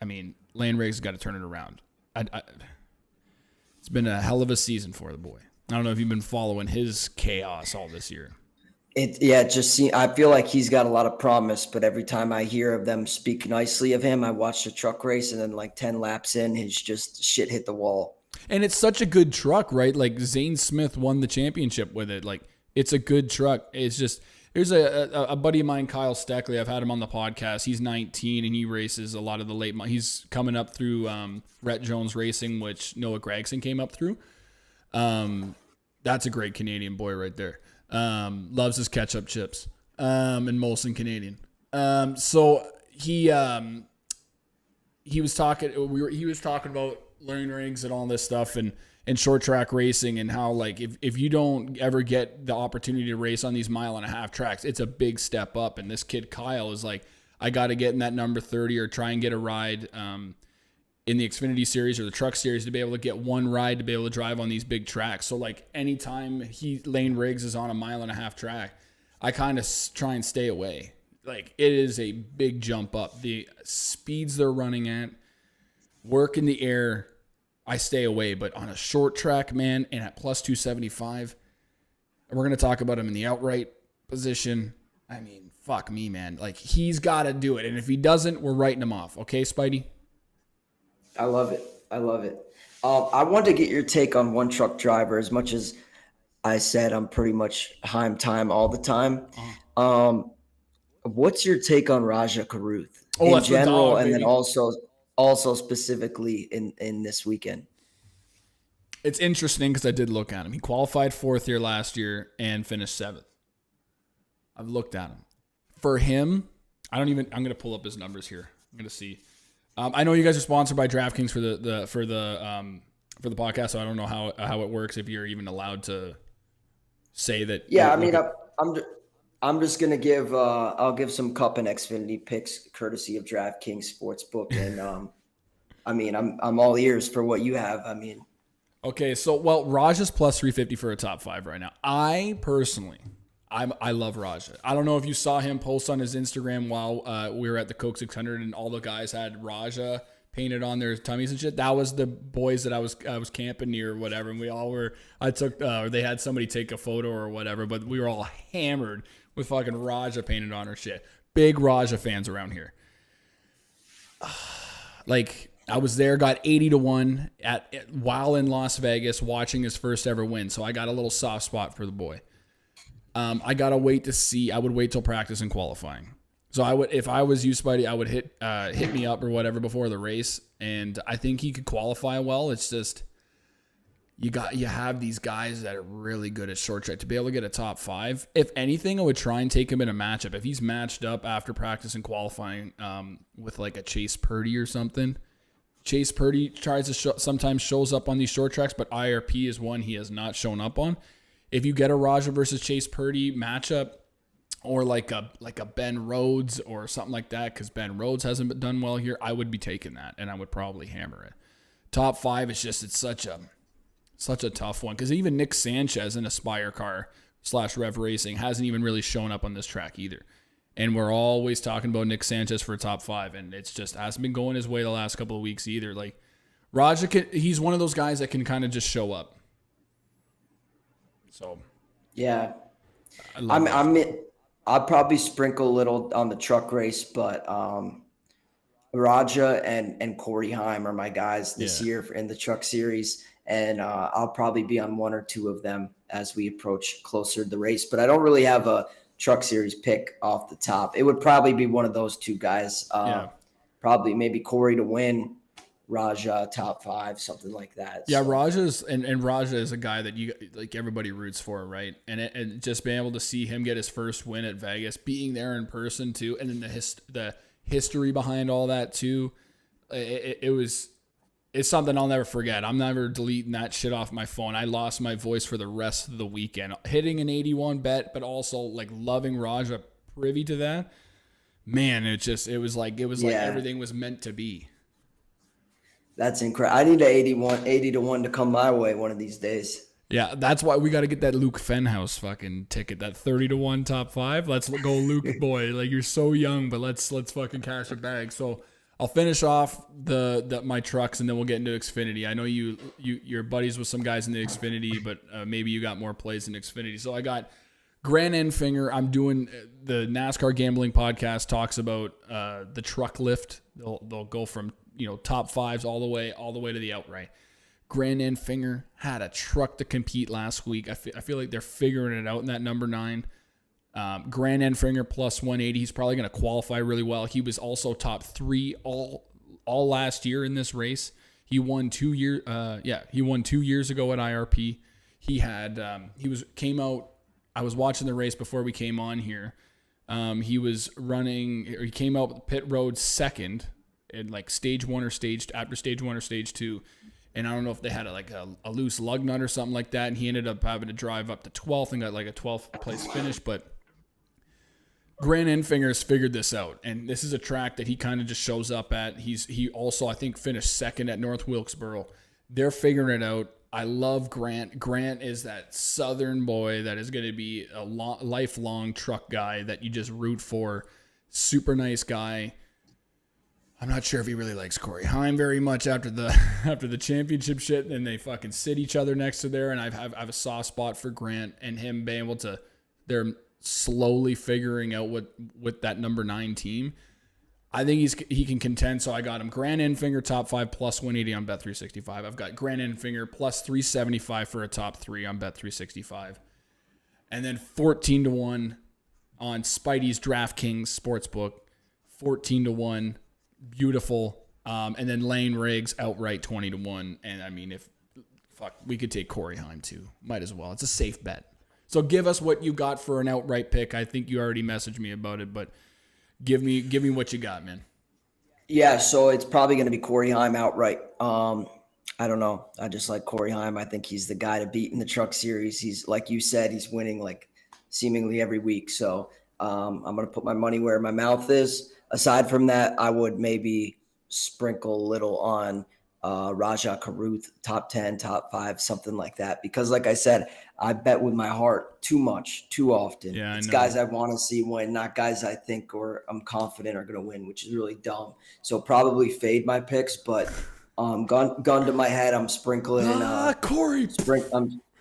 I mean, Lane Riggs has got to turn it around. It's been a hell of a season for the boy. I don't know if you've been following his chaos all this year. I feel like he's got a lot of promise, but every time I hear of them speak nicely of him, I watch the truck race, and then like 10 laps in, his just shit hit the wall. And it's such a good truck, right? Like Zane Smith won the championship with it. Like it's a good truck. It's just, there's a buddy of mine, Kyle Steckley. I've had him on the podcast. He's 19 and he races a lot of the late. He's coming up through Rhett Jones Racing, which Noah Gregson came up through. That's a great Canadian boy right there. Loves his ketchup chips and Molson Canadian. So he was talking about learning rings and all this stuff and short track racing and how like if you don't ever get the opportunity to race on these 1.5-mile tracks, it's a big step up. And this kid Kyle is like, I got to get in that number 30 or try and get a ride in the Xfinity series or the truck series to be able to get one ride to be able to drive on these big tracks. So like anytime Lane Riggs is on a 1.5-mile track, I kind of try and stay away. Like it is a big jump up. The speeds they're running at, work in the air, I stay away. But on a short track, man, and at plus 275, and we're going to talk about him in the outright position. I mean, fuck me, man. Like he's got to do it. And if he doesn't, we're writing him off. Okay, Spidey? I love it. I want to get your take on one truck driver. As much as I said, I'm pretty much Heim time all the time. What's your take on Raja Karuth in general, and then also specifically in this weekend? It's interesting because I did look at him. He qualified 4th here last year and finished 7th. I've looked at him. For him, I'm going to pull up his numbers here. I'm going to see. I know you guys are sponsored by DraftKings for the podcast, so I don't know how it works, if you're even allowed to say that. Yeah, I mean, I'm just gonna give I'll give some Cup and Xfinity picks courtesy of DraftKings Sportsbook, and I mean I'm all ears for what you have. I mean, okay, so Raj is plus 350 for a top 5 right now. I personally. I love Raja. I don't know if you saw him post on his Instagram while we were at the Coke 600 and all the guys had Raja painted on their tummies and shit. That was the boys that I was camping near or whatever. And we all were, they had somebody take a photo or whatever, but we were all hammered with fucking Raja painted on our shit. Big Raja fans around here. Like I was there, got 80-1 while in Las Vegas watching his first ever win. So I got a little soft spot for the boy. I gotta wait to see. I would wait till practice and qualifying. So I would, if I was you, Spidey, I would hit me up or whatever before the race, and I think he could qualify well. It's just you have these guys that are really good at short track to be able to get a top 5. If anything, I would try and take him in a matchup. If he's matched up after practice and qualifying with like a Chase Purdy or something. Chase Purdy sometimes shows up on these short tracks, but IRP is one he has not shown up on. If you get a Raja versus Chase Purdy matchup, or like a Ben Rhodes or something like that, because Ben Rhodes hasn't done well here, I would be taking that, and I would probably hammer it. Top 5 is just, it's such a tough one, because even Nick Sanchez in Aspire car / Rev Racing hasn't even really shown up on this track either. And we're always talking about Nick Sanchez for a top 5, and it's just hasn't been going his way the last couple of weeks either. Like Raja, he's one of those guys that can kind of just show up. So, yeah, I'll probably sprinkle a little on the truck race, but Raja and Corey Heim are my guys this year in the truck series, and I'll probably be on one or two of them as we approach closer to the race. But I don't really have a truck series pick off the top. It would probably be one of those two guys. Probably maybe Corey to win, Raja top 5, something like that. Yeah, so. Raja is a guy that you like everybody roots for, right? And just being able to see him get his first win at Vegas, being there in person too, and then the history behind all that too. It's something I'll never forget. I'm never deleting that shit off my phone. I lost my voice for the rest of the weekend. Hitting an 81 bet, but also like loving Raja privy to that, man, it was like everything was meant to be. That's incredible. I need a 80 to 1 to come my way one of these days. Yeah, that's why we got to get that Luke Fenhouse fucking ticket, that 30 to 1 top 5. Let's go, Luke boy. Like, you're so young, but let's fucking cash a bag. So I'll finish off my trucks, and then we'll get into Xfinity. I know you're buddies with some guys in the Xfinity, but maybe you got more plays in Xfinity. So I got Grant Enfinger. I'm doing the NASCAR Gambling Podcast talks about the truck lift. They'll go from top 5s all the way to the outright. Grant Enfinger had a truck to compete last week. I feel like they're figuring it out in that number 9. Grant Enfinger plus 180. He's probably going to qualify really well. He was also top 3 all last year in this race. He won 2 years. He won 2 years ago at IRP. He came out. I was watching the race before we came on here. He came out pit road second in like stage 1 or stage 2. And I don't know if they had a loose lug nut or something like that. And he ended up having to drive up to 12th and got like a 12th place finish. But Grant Enfinger's figured this out. And this is a track that he kind of just shows up at. He also, I think, finished second at North Wilkesboro. They're figuring it out. I love Grant. Grant is that Southern boy that is going to be a lifelong truck guy that you just root for. Super nice guy. I'm not sure if he really likes Corey Heim very much after the championship shit, and they fucking sit each other next to there. And I have a soft spot for Grant and him being able to. They're slowly figuring out with that number 9 team. I think he can contend. So I got him Grant Enfinger top 5 plus 180 on Bet365. I've got Grant Enfinger plus 375 for a top 3 on Bet365, and then 14 to 1 on Spidey's DraftKings Sportsbook. 14 to 1. Beautiful. And then Lane Riggs outright 20 to 1. And I mean, we could take Corey Heim too. Might as well. It's a safe bet. So give us what you got for an outright pick. I think you already messaged me about it, but give me what you got, man. Yeah, so it's probably going to be Corey Heim outright. I don't know. I just like Corey Heim. I think he's the guy to beat in the Truck Series. He's, like you said, he's winning like seemingly every week. So I'm going to put my money where my mouth is. Aside from that, I would maybe sprinkle a little on Rajah Caruth, top 10, top 5, something like that. Because like I said, I bet with my heart too much, too often. Yeah, it's guys I want to see win, not guys I think or I'm confident are going to win, which is really dumb. So probably fade my picks, but gun to my head, I'm sprinkling Corey.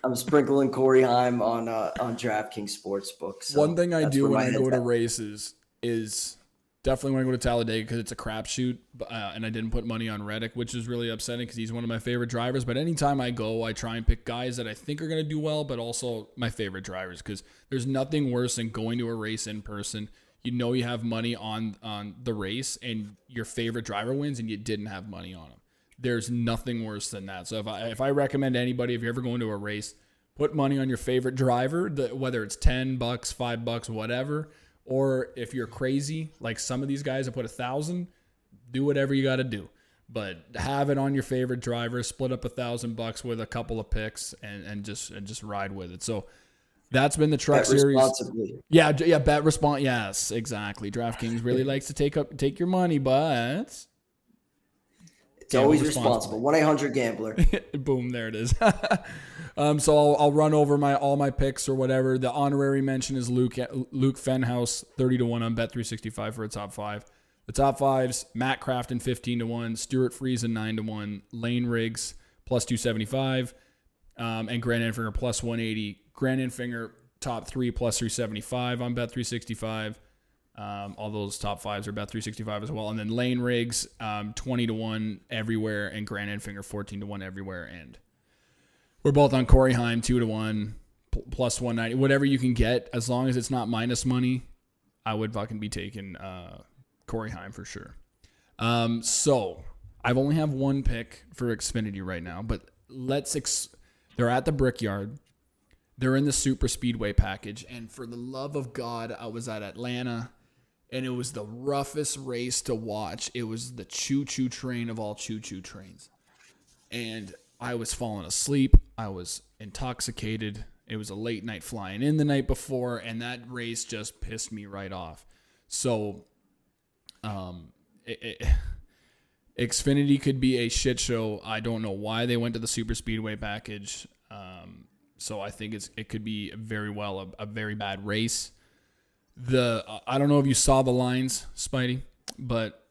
I'm sprinkling Corey Heim on DraftKings Sportsbook. So one thing I do when I go to races is definitely when I go to Talladega because it's a crapshoot, and I didn't put money on Reddick, which is really upsetting because he's one of my favorite drivers. But anytime I go, I try and pick guys that I think are going to do well, but also my favorite drivers, because there's nothing worse than going to a race in person. You know you have money on the race, and your favorite driver wins, and you didn't have money on him. There's nothing worse than that. So if I recommend anybody, if you're ever going to a race, put money on your favorite driver, whether it's $10, $5, whatever. Or if you're crazy, like some of these guys that put 1,000, do whatever you got to do. But have it on your favorite driver, split up $1,000 with a couple of picks and just ride with it. So that's been the Truck Series. Yeah, bet responsibly. Yes, exactly. DraftKings really likes to take your money, but it's always responsible. 1-800-GAMBLER. Boom, there it is. So I'll run over all my picks or whatever. The honorary mention is Luke Fenhouse, 30 to 1 on Bet365 for a top 5. The top 5s: Matt Crafton, 15 to 1, Stuart Friesen, 9 to 1, Lane Riggs plus 275, and Grant Enfinger plus 180. Grant Enfinger top 3 plus 375 on Bet365. All those top 5s are Bet365 as well. And then Lane Riggs, 20 to 1 everywhere, and Grant Enfinger 14 to 1 everywhere. And we're both on Corey Heim, 2 to 1, plus 190. Whatever you can get, as long as it's not minus money, I would fucking be taking Corey Heim for sure. So I've only have one pick for Xfinity right now, but they're at the Brickyard. They're in the Super Speedway package, and for the love of God, I was at Atlanta, and it was the roughest race to watch. It was the choo-choo train of all choo-choo trains. And I was falling asleep. I was intoxicated. It was a late night flying in the night before, and that race just pissed me right off. So, Xfinity could be a shit show. I don't know why they went to the super speedway package. So I think it could be very well a very bad race. I don't know if you saw the lines, Spidey, but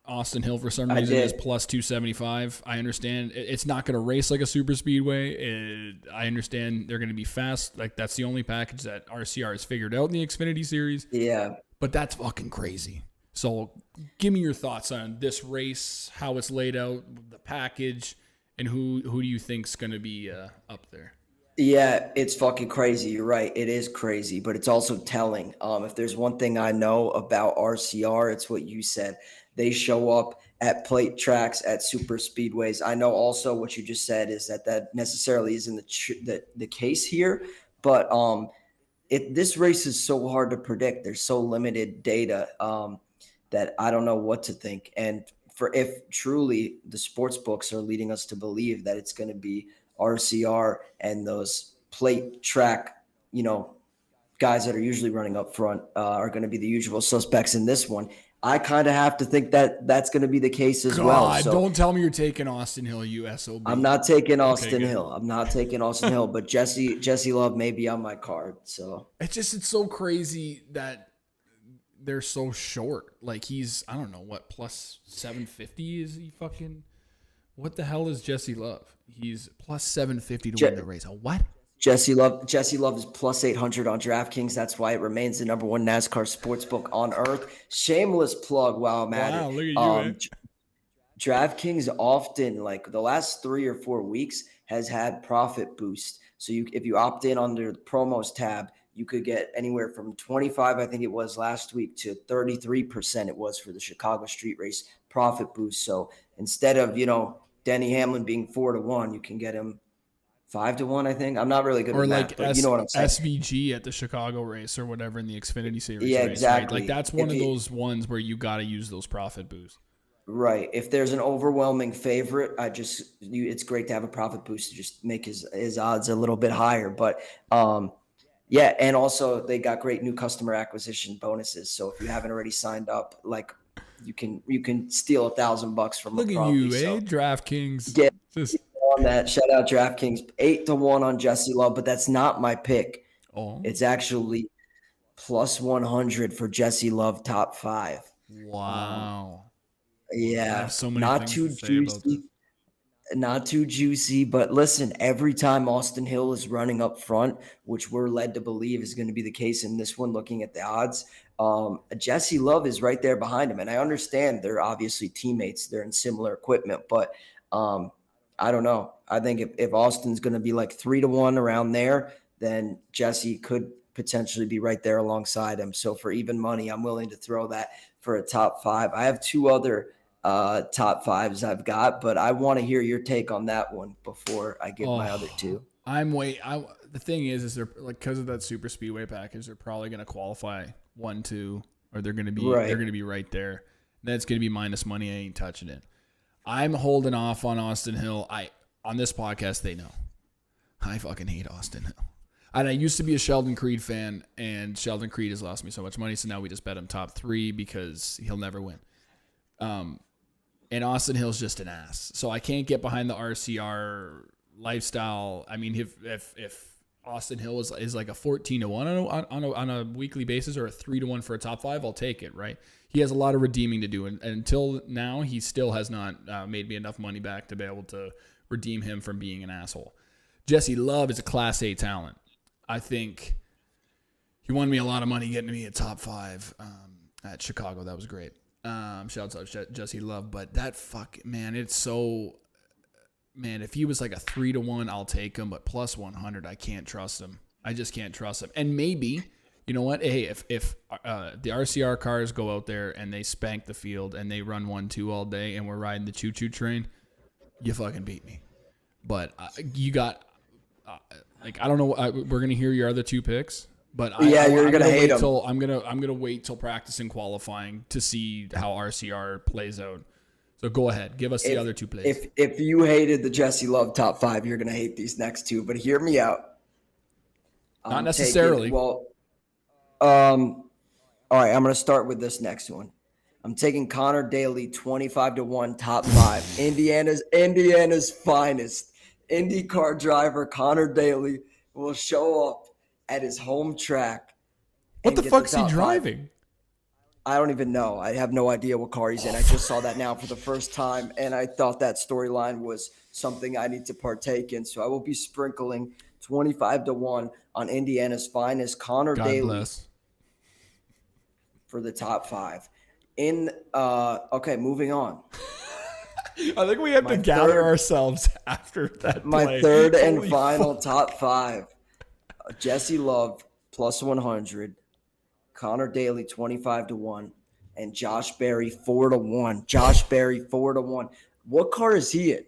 Austin Hill for some reason is plus 275. I understand it's not going to race like a super speedway. I understand they're going to be fast. Like that's the only package that RCR has figured out in the Xfinity series. Yeah. But that's fucking crazy. So give me your thoughts on this race, how it's laid out, the package, and who do you think's going to be up there? Yeah, it's fucking crazy. You're right. It is crazy, but it's also telling. If there's one thing I know about RCR, it's what you said. They show up at plate tracks, at super speedways. I know also what you just said is that necessarily isn't the case here, but this race is so hard to predict. There's so limited data that I don't know what to think. And if truly the sports books are leading us to believe that it's going to be RCR and those plate track, guys that are usually running up front are going to be the usual suspects in this one. I kind of have to think that that's going to be the case as well. So don't tell me you're taking Austin Hill, you SOB. I'm not taking Austin Hill. I'm not taking Austin Hill, but Jesse Love may be on my card. So it's so crazy that they're so short. Like he's, I don't know what, plus 750 is he fucking, what the hell is Jesse Love? He's plus 750 to win the race. What? Jesse Love is plus 800 on DraftKings. That's why it remains the number one NASCAR sportsbook on earth. Shameless plug while I'm at it. Look at you, DraftKings often, like the last 3 or 4 weeks, has had profit boost. So if you opt in under the promos tab, you could get anywhere from 25, I think it was last week, to 33% it was for the Chicago street race profit boost. So instead of, Denny Hamlin being 4-1, you can get him 5-1, I think. I'm not really good with that, but you know what I'm saying. SVG at the Chicago race or whatever in the Xfinity series. Yeah, race, exactly. Right? Like that's one of those ones where you got to use those profit boosts. Right. If there's an overwhelming favorite, it's great to have a profit boost to just make his odds a little bit higher. But yeah, and also they got great new customer acquisition bonuses. So if you haven't already signed up, like you can steal $1,000 from. Look at you, DraftKings. Get on that. Shout out DraftKings. 8-1 on Jesse Love, but that's not my pick. Oh, it's actually plus 100 for Jesse Love top 5. Wow. Yeah, so many not too juicy. Not too juicy, but listen, every time Austin Hill is running up front, which we're led to believe is going to be the case in this one, looking at the odds, Jesse Love is right there behind him. And I understand they're obviously teammates. They're in similar equipment, but I don't know. I think if Austin's going to be like 3-1 around there, then Jesse could potentially be right there alongside him. So for even money, I'm willing to throw that for a top 5. I have 2 other top 5s I've got, but I want to hear your take on that one before I give my other 2. The thing is they're like, because of that super speedway package, they're probably going to qualify 1-2, or they're going to be right there. That's going to be minus money. I ain't touching it. I'm holding off on Austin Hill. On this podcast, they know I fucking hate Austin Hill. And I used to be a Sheldon Creed fan, and Sheldon Creed has lost me so much money, so now we just bet him top 3 because he'll never win. And Austin Hill's just an ass. So I can't get behind the RCR lifestyle. I mean, if Austin Hill is like a 14-1 on a weekly basis, or a 3-1 for a top 5, I'll take it, right? He has a lot of redeeming to do. And until now, he still has not made me enough money back to be able to redeem him from being an asshole. Jesse Love is a Class A talent. I think he won me a lot of money getting me a top 5 at Chicago. That was great. Shouts out Jesse Love, but that it's so, if he was like a 3-1, I'll take him, but plus 100, I can't trust him. I just can't trust him. And maybe, you know what? Hey, if the RCR cars go out there and they spank the field and they run 1-2 all day and we're riding the choo-choo train, you fucking beat me. But you got, I don't know. We're going to hear your other 2 picks. But you're gonna hate him. I'm gonna wait till practice and qualifying to see how RCR plays out. So go ahead, give us the other 2 plays. If you hated the Jesse Love top 5, you're gonna hate these next 2. But hear me out. Not necessarily. All right, I'm going to start with this next one. I'm taking Connor Daly 25-1 top 5. Indiana's finest IndyCar driver Connor Daly will show up at his home track. What the fuck's he driving? 5. I don't even know. I have no idea what car he's in. I just saw that now for the first time, and I thought that storyline was something I need to partake in. So I will be sprinkling 25-1 on Indiana's finest Connor Daly. Bless. For the top 5. Okay, moving on. I think we have to gather ourselves after that. My third and final top 5. Jesse Love plus 100, Connor Daly 25-1, and Josh Berry 4-1. Josh Berry 4-1. What car is he in?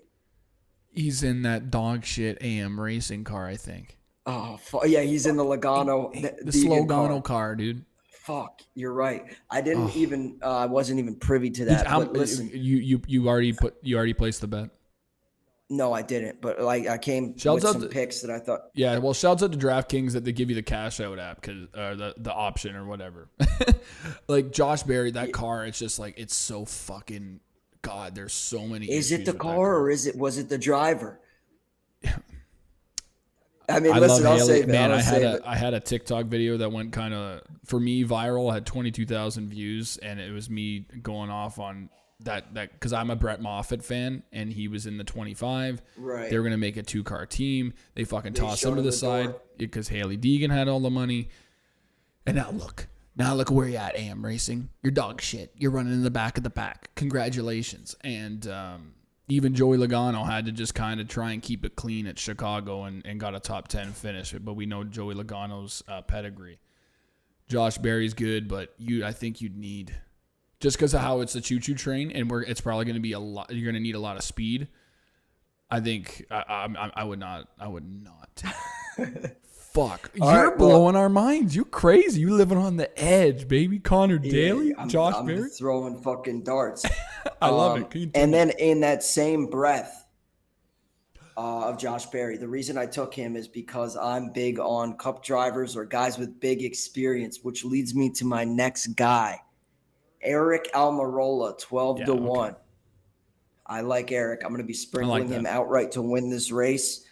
He's in that dog shit AM racing car, I think. Oh, yeah, he's in the Logano. The Slogano car, dude. Fuck, you're right. I didn't even. I wasn't even privy to that. But listen, you already placed the bet. No, I didn't. But like, I came with some picks that I thought. Yeah, well, shouts out to DraftKings that they give you the cash out app because the option or whatever. Like Josh Berry, that car, it's just like it's so fucking God. There's so many. Is it the car or was it the driver? I mean, listen, I'll save it. Man, I had a TikTok video that went kind of, for me, viral, had 22,000 views, and it was me going off on that because I'm a Brett Moffitt fan, and he was in the 25. Right. They were going to make a 2-car team. They fucking tossed him to the side because Haley Deegan had all the money. And now look where you're at, AM Racing. You're dog shit. You're running in the back of the pack. Congratulations. And even Joey Logano had to just kind of try and keep it clean at Chicago and got a top 10 finish. But we know Joey Logano's pedigree. Josh Berry's good, but I think you'd need, just because of how it's a choo-choo train and it's probably going to be a lot. You're going to need a lot of speed. I think I would not. Fuck, you're blowing our minds. You crazy. You living on the edge, baby. Connor Daly, Josh Berry, throwing fucking darts. I love it. And then in that same breath of Josh Berry, the reason I took him is because I'm big on cup drivers or guys with big experience, which leads me to my next guy, Eric Almirola, 12-1. Okay. I like Eric. I'm going to be sprinkling him outright to win this race.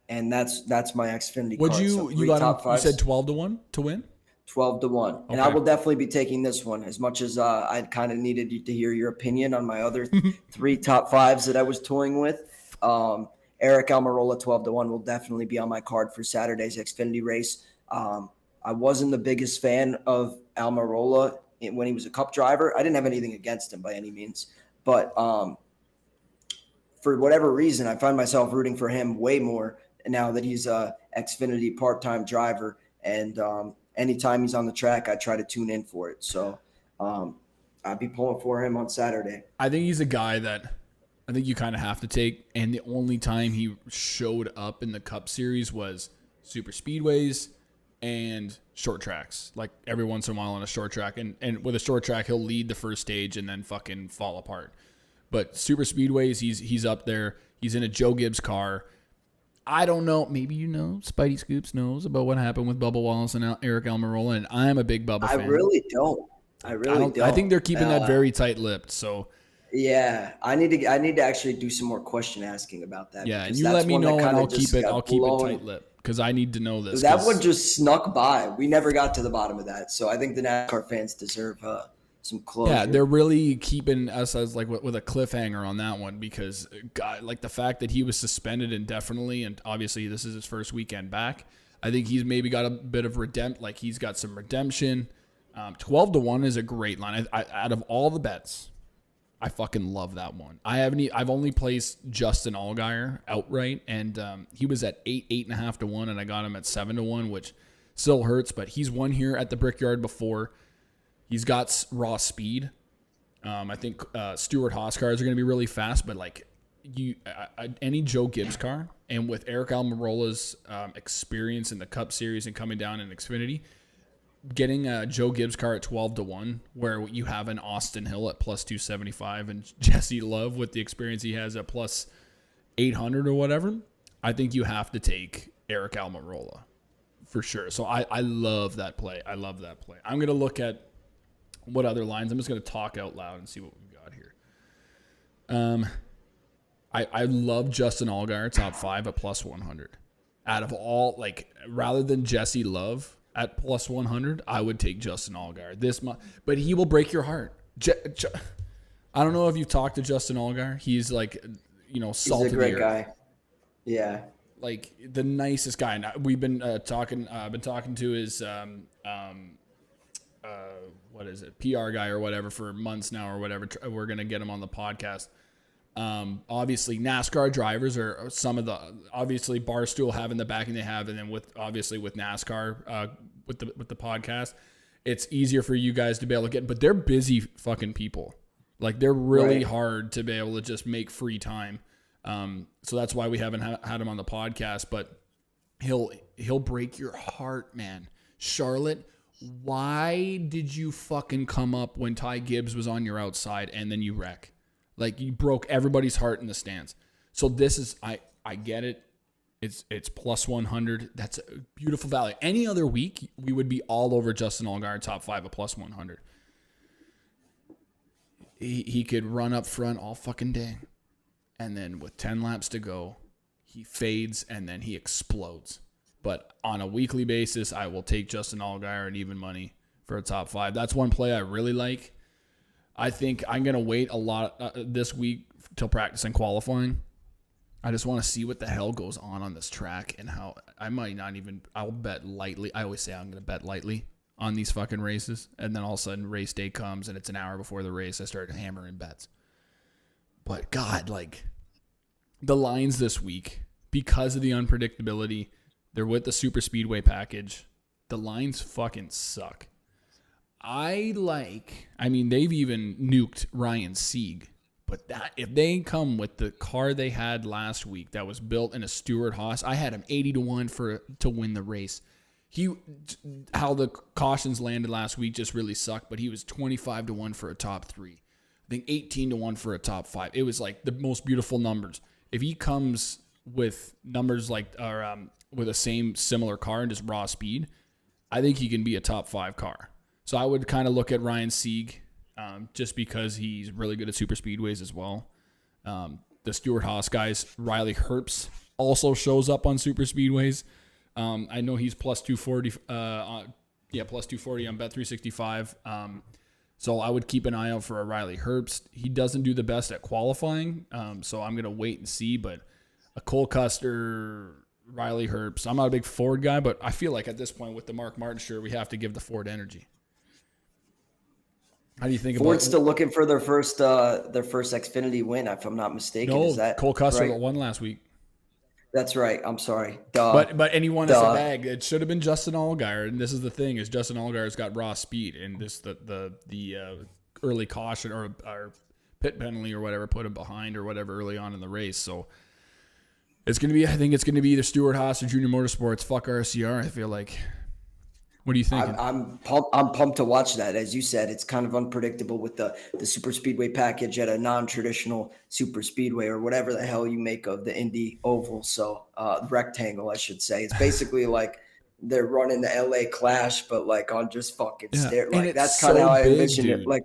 And that's my Xfinity card. You said 12-1 to win? 12-1. Okay. And I will definitely be taking this one, as much as I kind of needed to hear your opinion on my other 3 top 5s that I was toying with. Eric Almirola 12-1 will definitely be on my card for Saturday's Xfinity race. I wasn't the biggest fan of Almirola when he was a cup driver. I didn't have anything against him by any means. But for whatever reason, I find myself rooting for him way more now that he's a Xfinity part-time driver. And anytime he's on the track, I try to tune in for it. So I'll be pulling for him on Saturday. I think he's a guy that I think you kind of have to take. And the only time he showed up in the Cup Series was super speedways and short tracks. Like every once in a while on a short track. And with a short track, he'll lead the first stage and then fucking fall apart. But super speedways, he's up there. He's in a Joe Gibbs car. I don't know. Maybe Spidey Scoops knows about what happened with Bubba Wallace and Eric Almirola, and I'm a big Bubba fan. I really don't. I think they're keeping that very tight-lipped. So yeah, I need to actually do some more question asking about that. Yeah, and you let me know, and I'll keep it tight-lipped because I need to know this. That one just snuck by. We never got to the bottom of that. So I think the NASCAR fans deserve some closure. Yeah, they're really keeping us as like with a cliffhanger on that one because God, like the fact that he was suspended indefinitely, and obviously this is his first weekend back. I think he's maybe got a bit of he's got some redemption. 12-1 is a great line. I out of all the bets, I fucking love that one. I've only placed Justin Allgaier outright, and he was at 8.5-1, and I got him at 7-1, which still hurts, but he's won here at the Brickyard before. He's got raw speed. I think Stewart Haas cars are going to be really fast, but like any Joe Gibbs car, and with Eric Almirola's experience in the Cup Series and coming down in Xfinity, getting a Joe Gibbs car at 12-1, where you have an Austin Hill at plus 275 and Jesse Love with the experience he has at plus 800 or whatever, I think you have to take Eric Almirola. for sure. So I love that play. I love that play. I'm going to look at what other lines. I'm just going to talk out loud and see what we've got here. I love Justin Allgaier, top 5 at plus 100. Out of all, like, rather than Jesse Love at plus 100, I would take Justin Allgaier. But he will break your heart. I don't know if you've talked to Justin Allgaier. He's like, salt He's a great guy. Yeah. Like the nicest guy. And we've been talking. I've been talking to his what is it, PR guy or whatever for months now or whatever. We're gonna get him on the podcast. Obviously NASCAR drivers are some of the, obviously Barstool having the backing they have, and then with NASCAR with the podcast, it's easier for you guys to be able to get. But they're busy fucking people. Like they're really hard to be able to just make free time. So that's why we haven't had him on the podcast, but he'll break your heart, man. Charlotte, why did you fucking come up when Ty Gibbs was on your outside and then you wreck? Like you broke everybody's heart in the stands. So this is, I get it. It's plus 100. That's a beautiful value. Any other week, we would be all over Justin Allgaier, top 5 at plus 100. He could run up front all fucking day. And then with 10 laps to go, he fades and then he explodes. But on a weekly basis, I will take Justin Allgaier and even money for a top 5. That's one play I really like. I think I'm going to wait a lot this week till practice and qualifying. I just want to see what the hell goes on this track and how I might not even, I'll bet lightly. I always say I'm going to bet lightly on these fucking races. And then all of a sudden race day comes and it's an hour before the race. I start hammering bets. But God, like the lines this week, because of the unpredictability, they're with the super speedway package. The lines fucking suck. They've even nuked Ryan Sieg. But that if they come with the car they had last week that was built in a Stewart-Haas, I had him 80-1 to win the race. How the cautions landed last week just really sucked, but he was 25-1 for a top 3. I think 18-1 for a top 5. It was like the most beautiful numbers. If he comes with numbers like with a similar car and just raw speed, I think he can be a top 5 car. So I would kind of look at Ryan Sieg just because he's really good at super speedways as well. The Stewart-Haas guys, Riley Herbst also shows up on super speedways. I know he's plus 240. Plus 240 on Bet365. So I would keep an eye out for a Riley Herbst. He doesn't do the best at qualifying, so I'm going to wait and see. But a Cole Custer, Riley Herbst. I'm not a big Ford guy, but I feel like at this point with the Mark Martin shirt, we have to give the Ford energy. How do you think Ford's still looking for their first Xfinity win, if I'm not mistaken. No, is that Cole Custer right? won last week. That's right. I'm sorry. But he won us a bag. It should have been Justin Allgaier, and this is the thing: is Justin Allgaier's got raw speed, and the early caution or pit penalty or whatever put him behind or whatever early on in the race. So it's gonna be. I think it's gonna be either Stewart-Haas or Junior Motorsports. Fuck RCR. I feel like. What do you think? I'm pumped to watch that. As you said, it's kind of unpredictable with the super speedway package at a non-traditional super speedway or whatever the hell you make of the Indy oval. So rectangle, I should say. It's basically like they're running the LA Clash, but like on just fucking stairs. Like that's kind of how I envision it. Like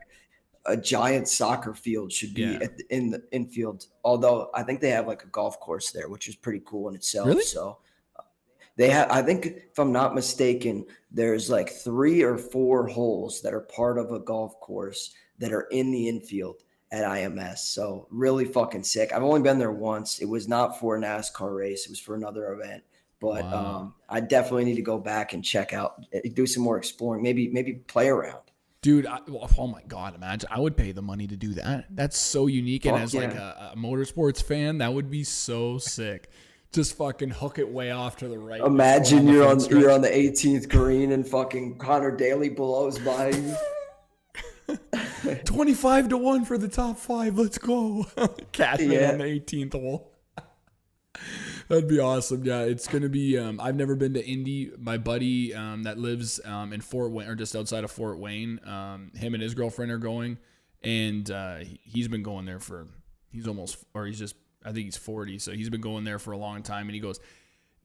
a giant soccer field should be in the infield. Although I think they have like a golf course there, which is pretty cool in itself. Really? So. They have, I think, if I'm not mistaken, there's like 3 or 4 holes that are part of a golf course that are in the infield at IMS. So really fucking sick. I've only been there once. It was not for a NASCAR race. It was for another event. But wow. I definitely need to go back and check out, do some more exploring, maybe play around. Dude, oh my God, imagine. I would pay the money to do that. That's so unique. And as like a motorsports fan, that would be so sick. Just fucking hook it way off to the right. Imagine you're on the 18th green and fucking Connor Daly blows by you. 25-1 for the top 5. Let's go. Cashman on the 18th hole. That'd be awesome. Yeah, it's gonna be. I've never been to Indy. My buddy that lives in Fort Wayne or just outside of Fort Wayne. Him and his girlfriend are going, and he's been going there for. He's almost, or he's just. I think he's 40, so he's been going there for a long time. And he goes,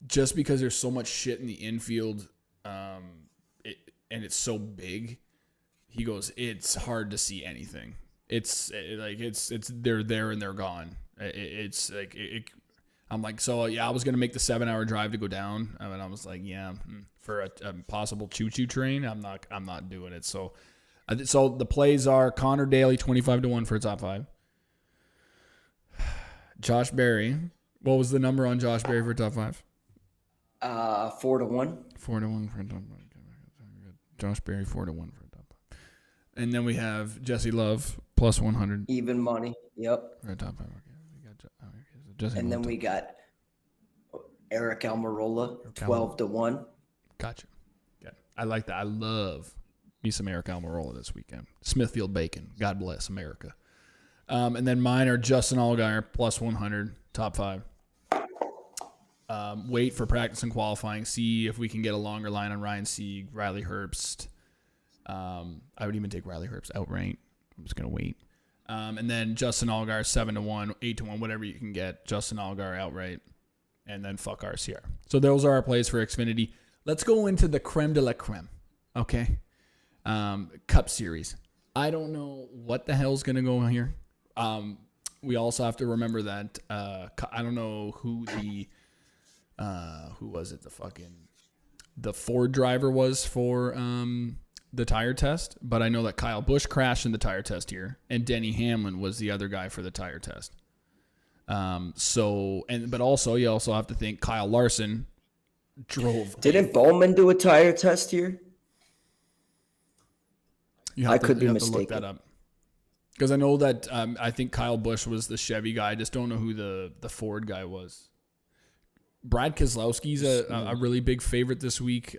just because there's so much shit in the infield, and it's so big, he goes, it's hard to see anything. It's they're there and they're gone. I'm like, so yeah, I was gonna make the 7-hour drive to go down, and I was like, yeah, for a possible choo-choo train, I'm not doing it. So the plays are Connor Daly 25-1 for a top 5. Josh Berry, what was the number on Josh Berry for top 5? 4-1. 4-1 for a top 5. Josh Berry 4-1 for a top 5. And then we have Jesse Love plus 100. Even money. Yep. For a top 5. Okay. Jesse and Love then we got Eric Almirola 12-1. Gotcha. Yeah. I like that. I love me some Eric Almirola this weekend. Smithfield Bacon. God bless America. And then mine are Justin Allgaier plus 100, top 5. Wait for practice and qualifying. See if we can get a longer line on Ryan Sieg, Riley Herbst. I would even take Riley Herbst outright. I'm just going to wait. And then Justin Allgaier 7-1, 8-1, whatever you can get. Justin Allgaier outright. And then fuck RCR. So those are our plays for Xfinity. Let's go into the creme de la creme. Okay. Cup Series. I don't know what the hell's going to go on here. We also have to remember that I don't know who was it? The Ford driver was for the tire test, but I know that Kyle Busch crashed in the tire test here, and Denny Hamlin was the other guy for the tire test. But also you also have to think Kyle Larson drove. Didn't Bowman do a tire test here? I could be mistaken. Look that up. Because I know that I think Kyle Busch was the Chevy guy. I just don't know who the Ford guy was. Brad Keselowski's a really big favorite this week.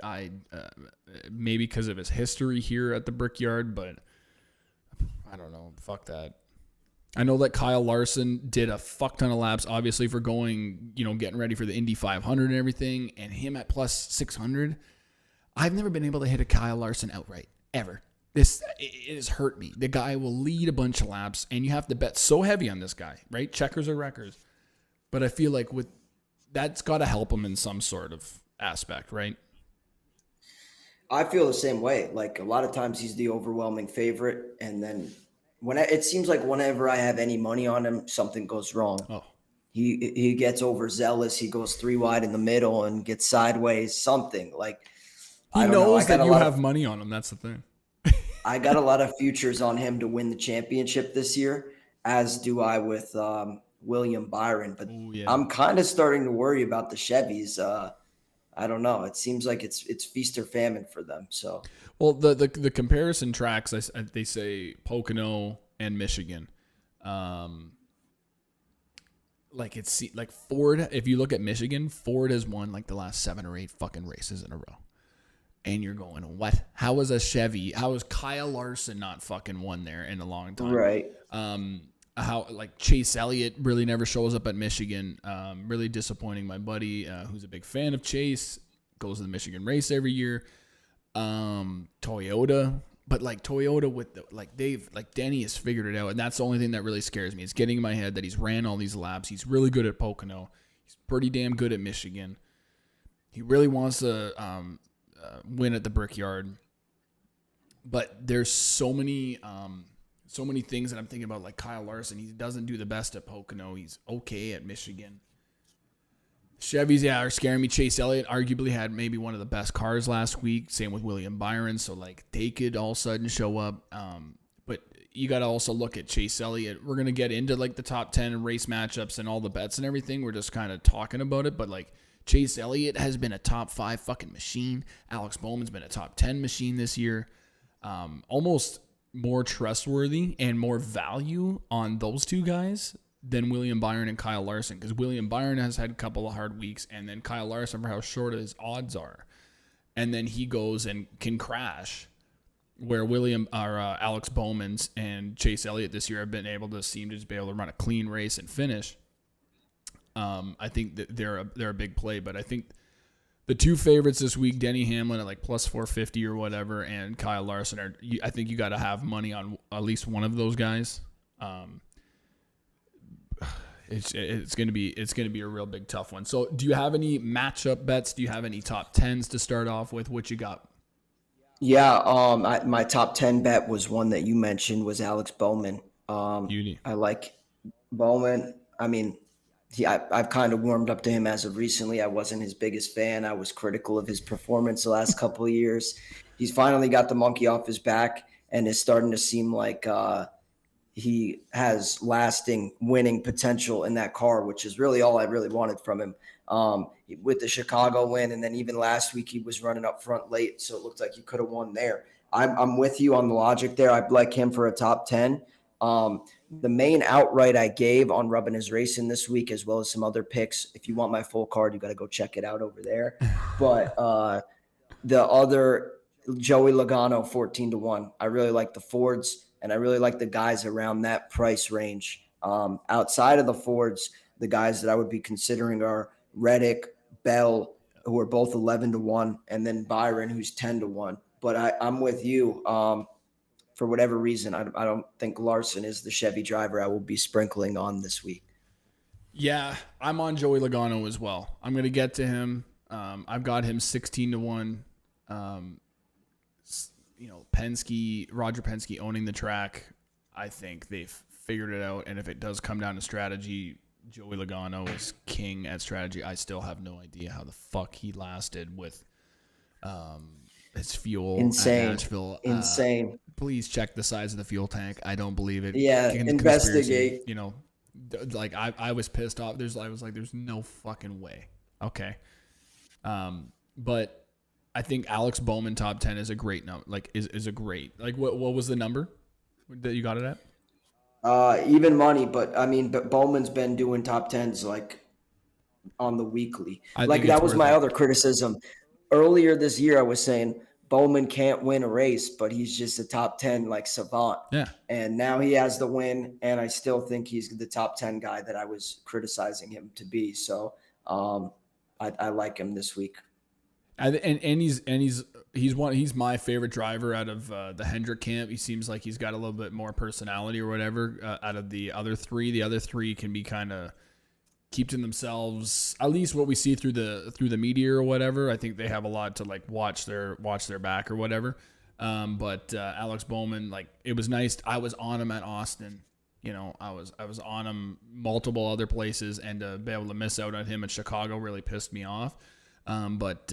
Maybe because of his history here at the Brickyard, but I don't know. Fuck that. I know that Kyle Larson did a fuck ton of laps, obviously, for going, getting ready for the Indy 500 and everything, and him at plus 600. I've never been able to hit a Kyle Larson outright, ever. It has hurt me. The guy will lead a bunch of laps, and you have to bet so heavy on this guy, right? Checkers or wreckers. But I feel like that's got to help him in some sort of aspect, right? I feel the same way. Like, a lot of times he's the overwhelming favorite, and then it seems like whenever I have any money on him, something goes wrong. Oh. He gets overzealous. He goes 3 wide in the middle and gets sideways, something. Like, he knows that you have money on him. That's the thing. I got a lot of futures on him to win the championship this year, as do I with William Byron. But I'm kind of starting to worry about the Chevys. I don't know. It seems like it's feast or famine for them. So, well, the comparison tracks, they say Pocono and Michigan. Like Ford. If you look at Michigan, Ford has won like the last 7 or 8 fucking races in a row. And you're going, what? How is Kyle Larson not fucking won there in a long time? Right. How Chase Elliott really never shows up at Michigan. Really disappointing. My buddy, who's a big fan of Chase, goes to the Michigan race every year. Toyota, but Toyota with Denny has figured it out, and that's the only thing that really scares me. It's getting in my head that he's ran all these laps. He's really good at Pocono. He's pretty damn good at Michigan. He really wants to win at the Brickyard, but there's so many things that I'm thinking about, like Kyle Larson. He doesn't do the best at Pocono. He's okay at Michigan. Chevys, are scaring me. Chase Elliott arguably had maybe one of the best cars last week. Same with William Byron. So they could all of a sudden show up. But you got to also look at Chase Elliott. We're going to get into the top 10 race matchups and all the bets and everything. We're just kind of talking about it, but Chase Elliott has been a top 5 fucking machine. Alex Bowman's been a top 10 machine this year. Almost more trustworthy and more value on those two guys than William Byron and Kyle Larson, because William Byron has had a couple of hard weeks, and then Kyle Larson, for how short his odds are, and then he goes and can crash, where Alex Bowman's and Chase Elliott this year have been able to just be able to run a clean race and finish. I think that they're a big play, but I think the two favorites this week, Denny Hamlin at plus 450 or whatever, and Kyle Larson I think you got to have money on at least one of those guys. it's gonna be a real big tough one. So, do you have any matchup bets? Do you have any top tens to start off with? What you got? Yeah, my top 10 bet was one that you mentioned was Alex Bowman. Beauty. I like Bowman. I mean, I've kind of warmed up to him as of recently. I wasn't his biggest fan. I was critical of his performance the last couple of years. He's finally got the monkey off his back and is starting to seem like he has lasting winning potential in that car, which is really all I really wanted from him. With the Chicago win, and then even last week he was running up front late, so it looked like he could have won there. I'm with you on the logic there. I'd like him for a top 10. The main outright I gave on Rubbin is Racing this week, as well as some other picks. If you want my full card, you got to go check it out over there. But the other, Joey Logano, 14-1. I really like the Fords, and I really like the guys around that price range. Outside of the Fords, the guys that I would be considering are Reddick, Bell, who are both 11-1, and then Byron, who's 10-1. But I'm with you. For whatever reason, I don't think Larson is the Chevy driver I will be sprinkling on this week. Yeah, I'm on Joey Logano as well. I'm going to get to him. I've got him 16-1. Roger Penske owning the track. I think they've figured it out. And if it does come down to strategy, Joey Logano is king at strategy. I still have no idea how the fuck he lasted with his fuel. Insane. At Nashville. Insane. Please check the size of the fuel tank. I don't believe it. Yeah, investigate. Like I was pissed off. I was like, there's no fucking way. Okay. But I think Alex Bowman top 10 is a great number. Like is a great. Like what was the number that you got it at? Even money, but Bowman's been doing top 10s like on the weekly. Like that was my other criticism. Earlier this year, I was saying Bowman can't win a race, but he's just a top 10 like savant. Yeah. And now he has the win, and I still think he's the top 10 guy that I was criticizing him to be. So I like him this week. And he's my favorite driver out of the Hendrick camp. He seems like he's got a little bit more personality or whatever out of the other three. The other three can be kind of keep to themselves, at least what we see through the media or whatever. I think they have a lot to like watch their back or whatever. But Alex Bowman, like it was nice. I was on him at Austin. I was on him multiple other places, and to be able to miss out on him at Chicago really pissed me off. But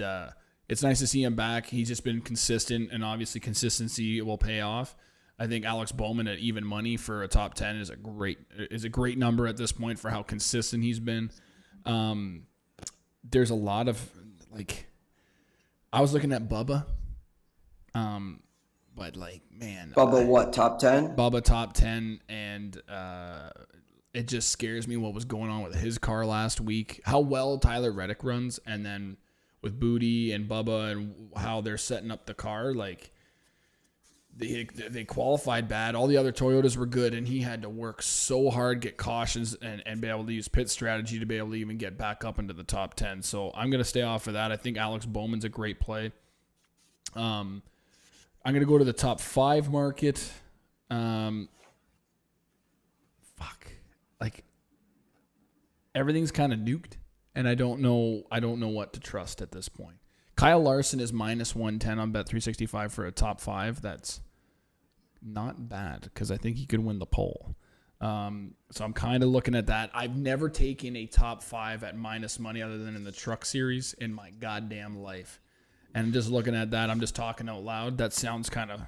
it's nice to see him back. He's just been consistent, and obviously consistency will pay off. I think Alex Bowman at even money for a top 10 is a great number at this point for how consistent he's been. There's a lot of like, I was looking at Bubba, but like, man, Bubba, what, top 10? Bubba top 10, and it just scares me what was going on with his car last week. How well Tyler Reddick runs, and then with Booty and Bubba and how they're setting up the car, like. They qualified bad. All the other Toyotas were good, and he had to work so hard, get cautions, and be able to use pit strategy to be able to even get back up into the top 10. So I'm going to stay off of that. I think Alex Bowman's a great play. I'm going to go to the top 5 market. Like everything's kind of nuked, and I don't know what to trust at this point. Kyle Larson is minus 110 on Bet365 for a top 5. That's not bad because I think he could win the poll. So I'm kind of looking at that. I've never taken a top 5 at minus money other than in the truck series in my goddamn life. And just looking at that, I'm just talking out loud. That sounds kind of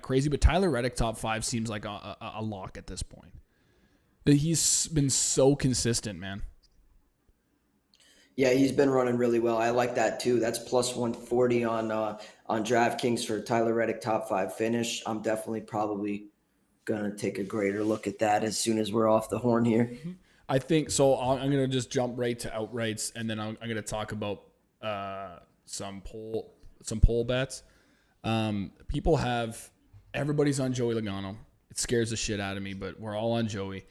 crazy. But Tyler Reddick top 5 seems like a lock at this point. He's been so consistent, man. Yeah, he's been running really well. I like that too. That's plus 140 on DraftKings for Tyler Reddick top 5 finish. I'm definitely probably gonna take a greater look at that as soon as we're off the horn here. I think so. I'm gonna just jump right to outrights, and then I'm gonna talk about some poll bets. Everybody's on Joey Logano. It scares the shit out of me, but we're all on Joey.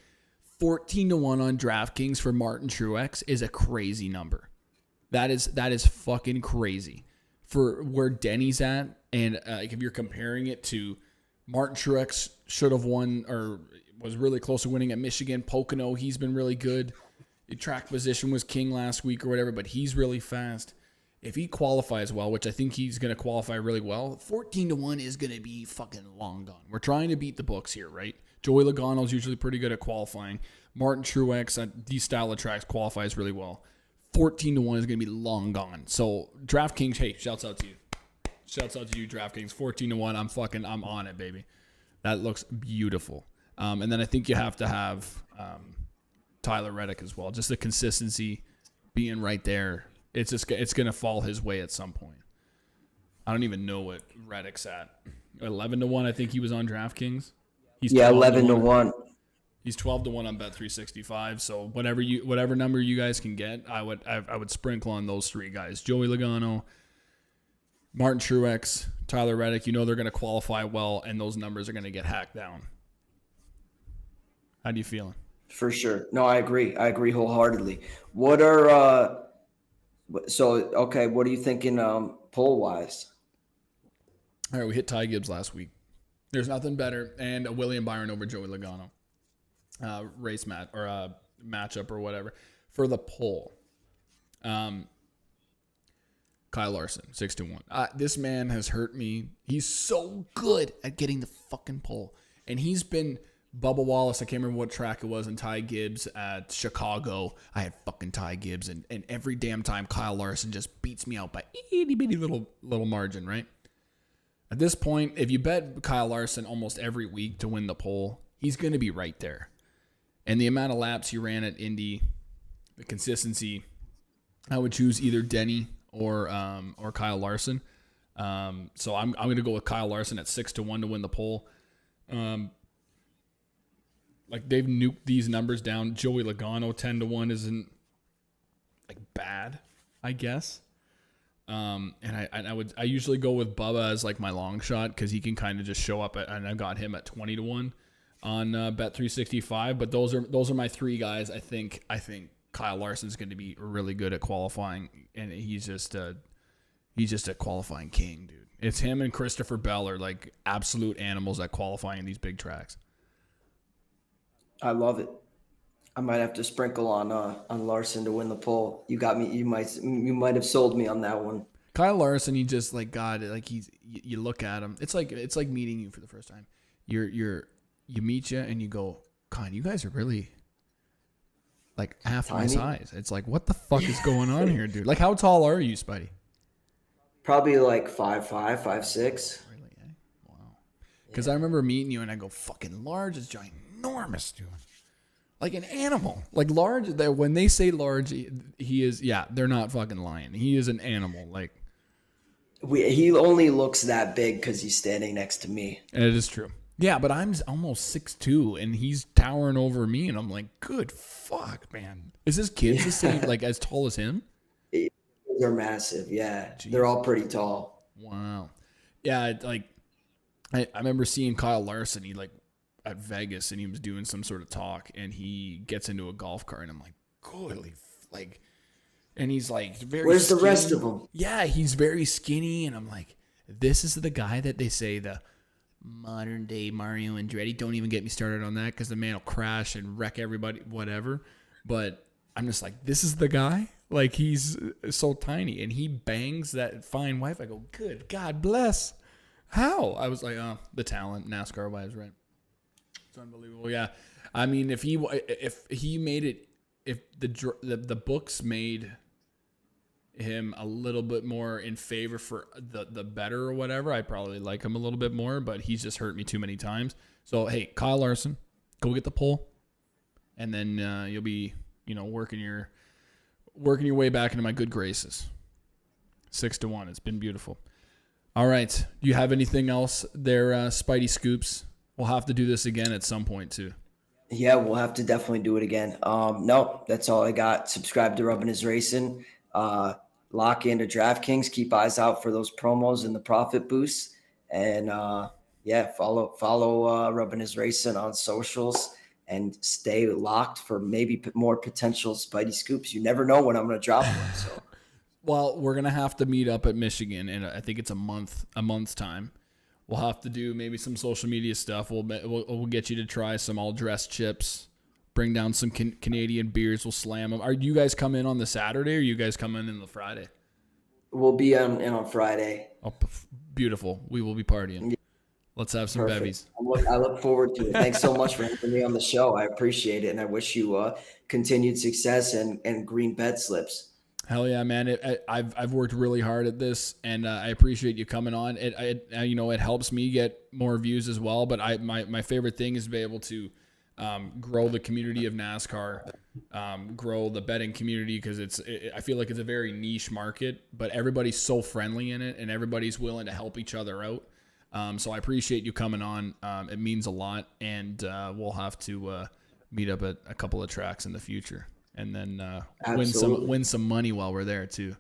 14-1 on DraftKings for Martin Truex is a crazy number. That is fucking crazy for where Denny's at. And if you're comparing it to Martin Truex should have won or was really close to winning at Michigan. Pocono, he's been really good. The track position was king last week or whatever, but he's really fast. If he qualifies well, which I think he's going to qualify really well, 14-1 is going to be fucking long gone. We're trying to beat the books here, right? Joey Logano's usually pretty good at qualifying. Martin Truex at these style of tracks qualifies really well. 14-1 is going to be long gone. So DraftKings, hey, shouts out to you. Shouts out to you, DraftKings. 14-1, I'm on it, baby. That looks beautiful. And then I think you have to have Tyler Reddick as well. Just the consistency being right there. It's going to fall his way at some point. I don't even know what Reddick's at. 11-1, I think he was on DraftKings. He's 11-1. He's 12-1 on Bet365. So whatever number you guys can get, I would sprinkle on those three guys: Joey Logano, Martin Truex, Tyler Reddick. You know they're going to qualify well, and those numbers are going to get hacked down. How do you feeling? For sure. No, I agree. I agree wholeheartedly. What are what are you thinking poll wise? All right, we hit Ty Gibbs last week. There's nothing better, and a William Byron over Joey Logano. Race match or matchup or whatever for the poll. Kyle Larson, 6-1. This man has hurt me. He's so good at getting the fucking poll, and he's been Bubba Wallace. I can't remember what track it was, and Ty Gibbs at Chicago. I had fucking Ty Gibbs, and every damn time Kyle Larson just beats me out by itty bitty little margin, right? At this point, if you bet Kyle Larson almost every week to win the poll, he's going to be right there. And the amount of laps he ran at Indy, the consistency, I would choose either Denny or Kyle Larson. So I'm going to go with Kyle Larson at 6-1 to win the poll. Like they've nuked these numbers down. Joey Logano 10-1 isn't like bad, I guess. And I usually go with Bubba as like my long shot because he can kind of just show up and I got him at 20-1 on Bet365. But those are my three guys. I think Kyle Larson's going to be really good at qualifying, and he's just a qualifying king, dude. It's him and Christopher Bell are like absolute animals at qualifying these big tracks. I love it. I might have to sprinkle on Larson to win the poll. You got me. You might have sold me on that one. Kyle Larson, he just like God, like you look at him. It's like meeting you for the first time. You meet you and you go, God, you guys are really like half my size. It's like, what the fuck is going on here, dude? Like, how tall are you, Spidey? Probably like 5'5", 5'6". Really? Eh? Wow. Because I remember meeting you and I go, fucking large is ginormous, dude. Like an animal. Like large, when they say large, he is, yeah, they're not fucking lying. He is an animal. Like, he only looks that big because he's standing next to me. And it is true. Yeah, but I'm almost 6'2", and he's towering over me, and I'm like, good fuck, man. Is his kids the same, like as tall as him? They're massive, yeah. Jeez. They're all pretty tall. Wow. Yeah, I remember seeing Kyle Larson, he like, at Vegas, and he was doing some sort of talk, and he gets into a golf cart, and I'm like, goodly, like, and he's like very Where's skinny. The rest of them? Yeah, he's very skinny, and I'm like, this is the guy that they say the modern day Mario Andretti. Don't even get me started on that because the man will crash and wreck everybody, whatever. But I'm just like, this is the guy. Like, he's so tiny, and he bangs that fine wife. I go, good God bless. How? I was like, oh, the talent, NASCAR wise, right? It's unbelievable. Yeah. I mean, if he made it, if the books made him a little bit more in favor for the better or whatever, I probably like him a little bit more, but he's just hurt me too many times. So, hey, Kyle Larson, go get the pole, and then you'll be, working your way back into my good graces. 6-1. It's been beautiful. All right. Do you have anything else there, Spidey Scoops? We'll have to do this again at some point too. Yeah, we'll have to definitely do it again. No, that's all I got. Subscribe to Rubbin is Racing. Lock into DraftKings. Keep eyes out for those promos and the profit boosts. And follow Rubbin is Racing on socials and stay locked for maybe more potential Spidey Scoops. You never know when I'm going to drop one. So, well, we're gonna have to meet up at Michigan, and I think it's a month's time. we'll have to do maybe some social media stuff. We'll get you to try some all dressed chips. Bring down some Canadian beers. We'll slam them. Are you guys coming in on the Saturday, or you guys coming in the Friday? We'll be on Friday. Oh, beautiful. We will be partying. Let's have some bevies. I look forward to it. Thanks so much for having me on the show. I appreciate it, and I wish you continued success and green bed slips. Hell yeah, man! I've worked really hard at this, and I appreciate you coming on. It helps me get more views as well. But my favorite thing is to be able to grow the community of NASCAR, grow the betting community, because I feel like it's a very niche market, but everybody's so friendly in it, and everybody's willing to help each other out. So I appreciate you coming on. It means a lot, and we'll have to meet up at a couple of tracks in the future, and then win some money while we're there too.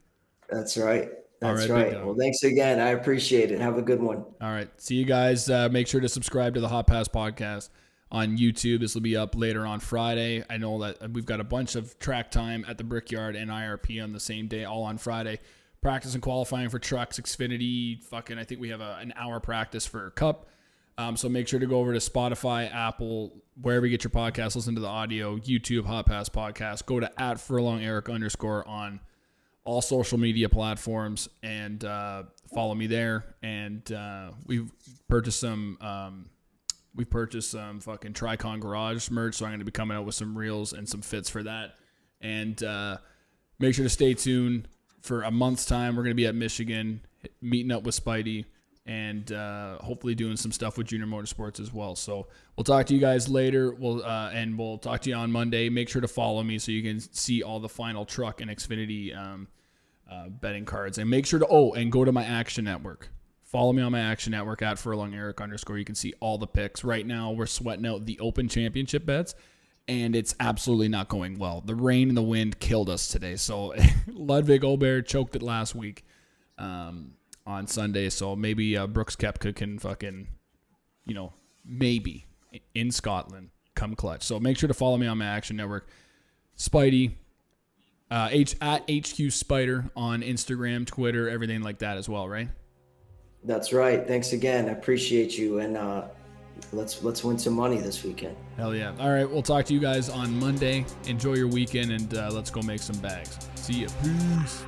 That's right. That's right. Well, thanks again. I appreciate it. Have a good one. All right. See you guys. Make sure to subscribe to the Hot Pass podcast on YouTube. This will be up later on Friday. I know that we've got a bunch of track time at the Brickyard and IRP on the same day, all on Friday. Practice and qualifying for trucks, Xfinity. I think we have an hour practice for Cup. So make sure to go over to Spotify, Apple, wherever you get your podcast, listen to the audio, YouTube, Hot Pass Podcast. Go to @FurlongEric_ on all social media platforms and follow me there. And we've purchased some fucking Tricon Garage merch, so I'm going to be coming out with some reels and some fits for that. And make sure to stay tuned. For a month's time, we're going to be at Michigan, meeting up with Spidey, and hopefully doing some stuff with Junior Motorsports as well. So we'll talk to you guys later. We'll talk to you on Monday. Make sure to follow me so you can see all the final truck and Xfinity betting cards. And make sure to and go to my Action Network. Follow me on my Action Network @FurlongEric_. You can see all the picks. Right now, we're sweating out the Open Championship bets, and it's absolutely not going well. The rain and the wind killed us today. So Ludwig Aubert choked it last week on Sunday. So maybe Brooks Koepka can fucking, maybe in Scotland come clutch. So make sure to follow me on my Action Network. Spidey, at HQ Spider on Instagram, Twitter, everything like that as well, right? That's right. Thanks again. I appreciate you. And let's win some money this weekend. Hell yeah. All right. We'll talk to you guys on Monday. Enjoy your weekend, and let's go make some bags. See ya. Peace.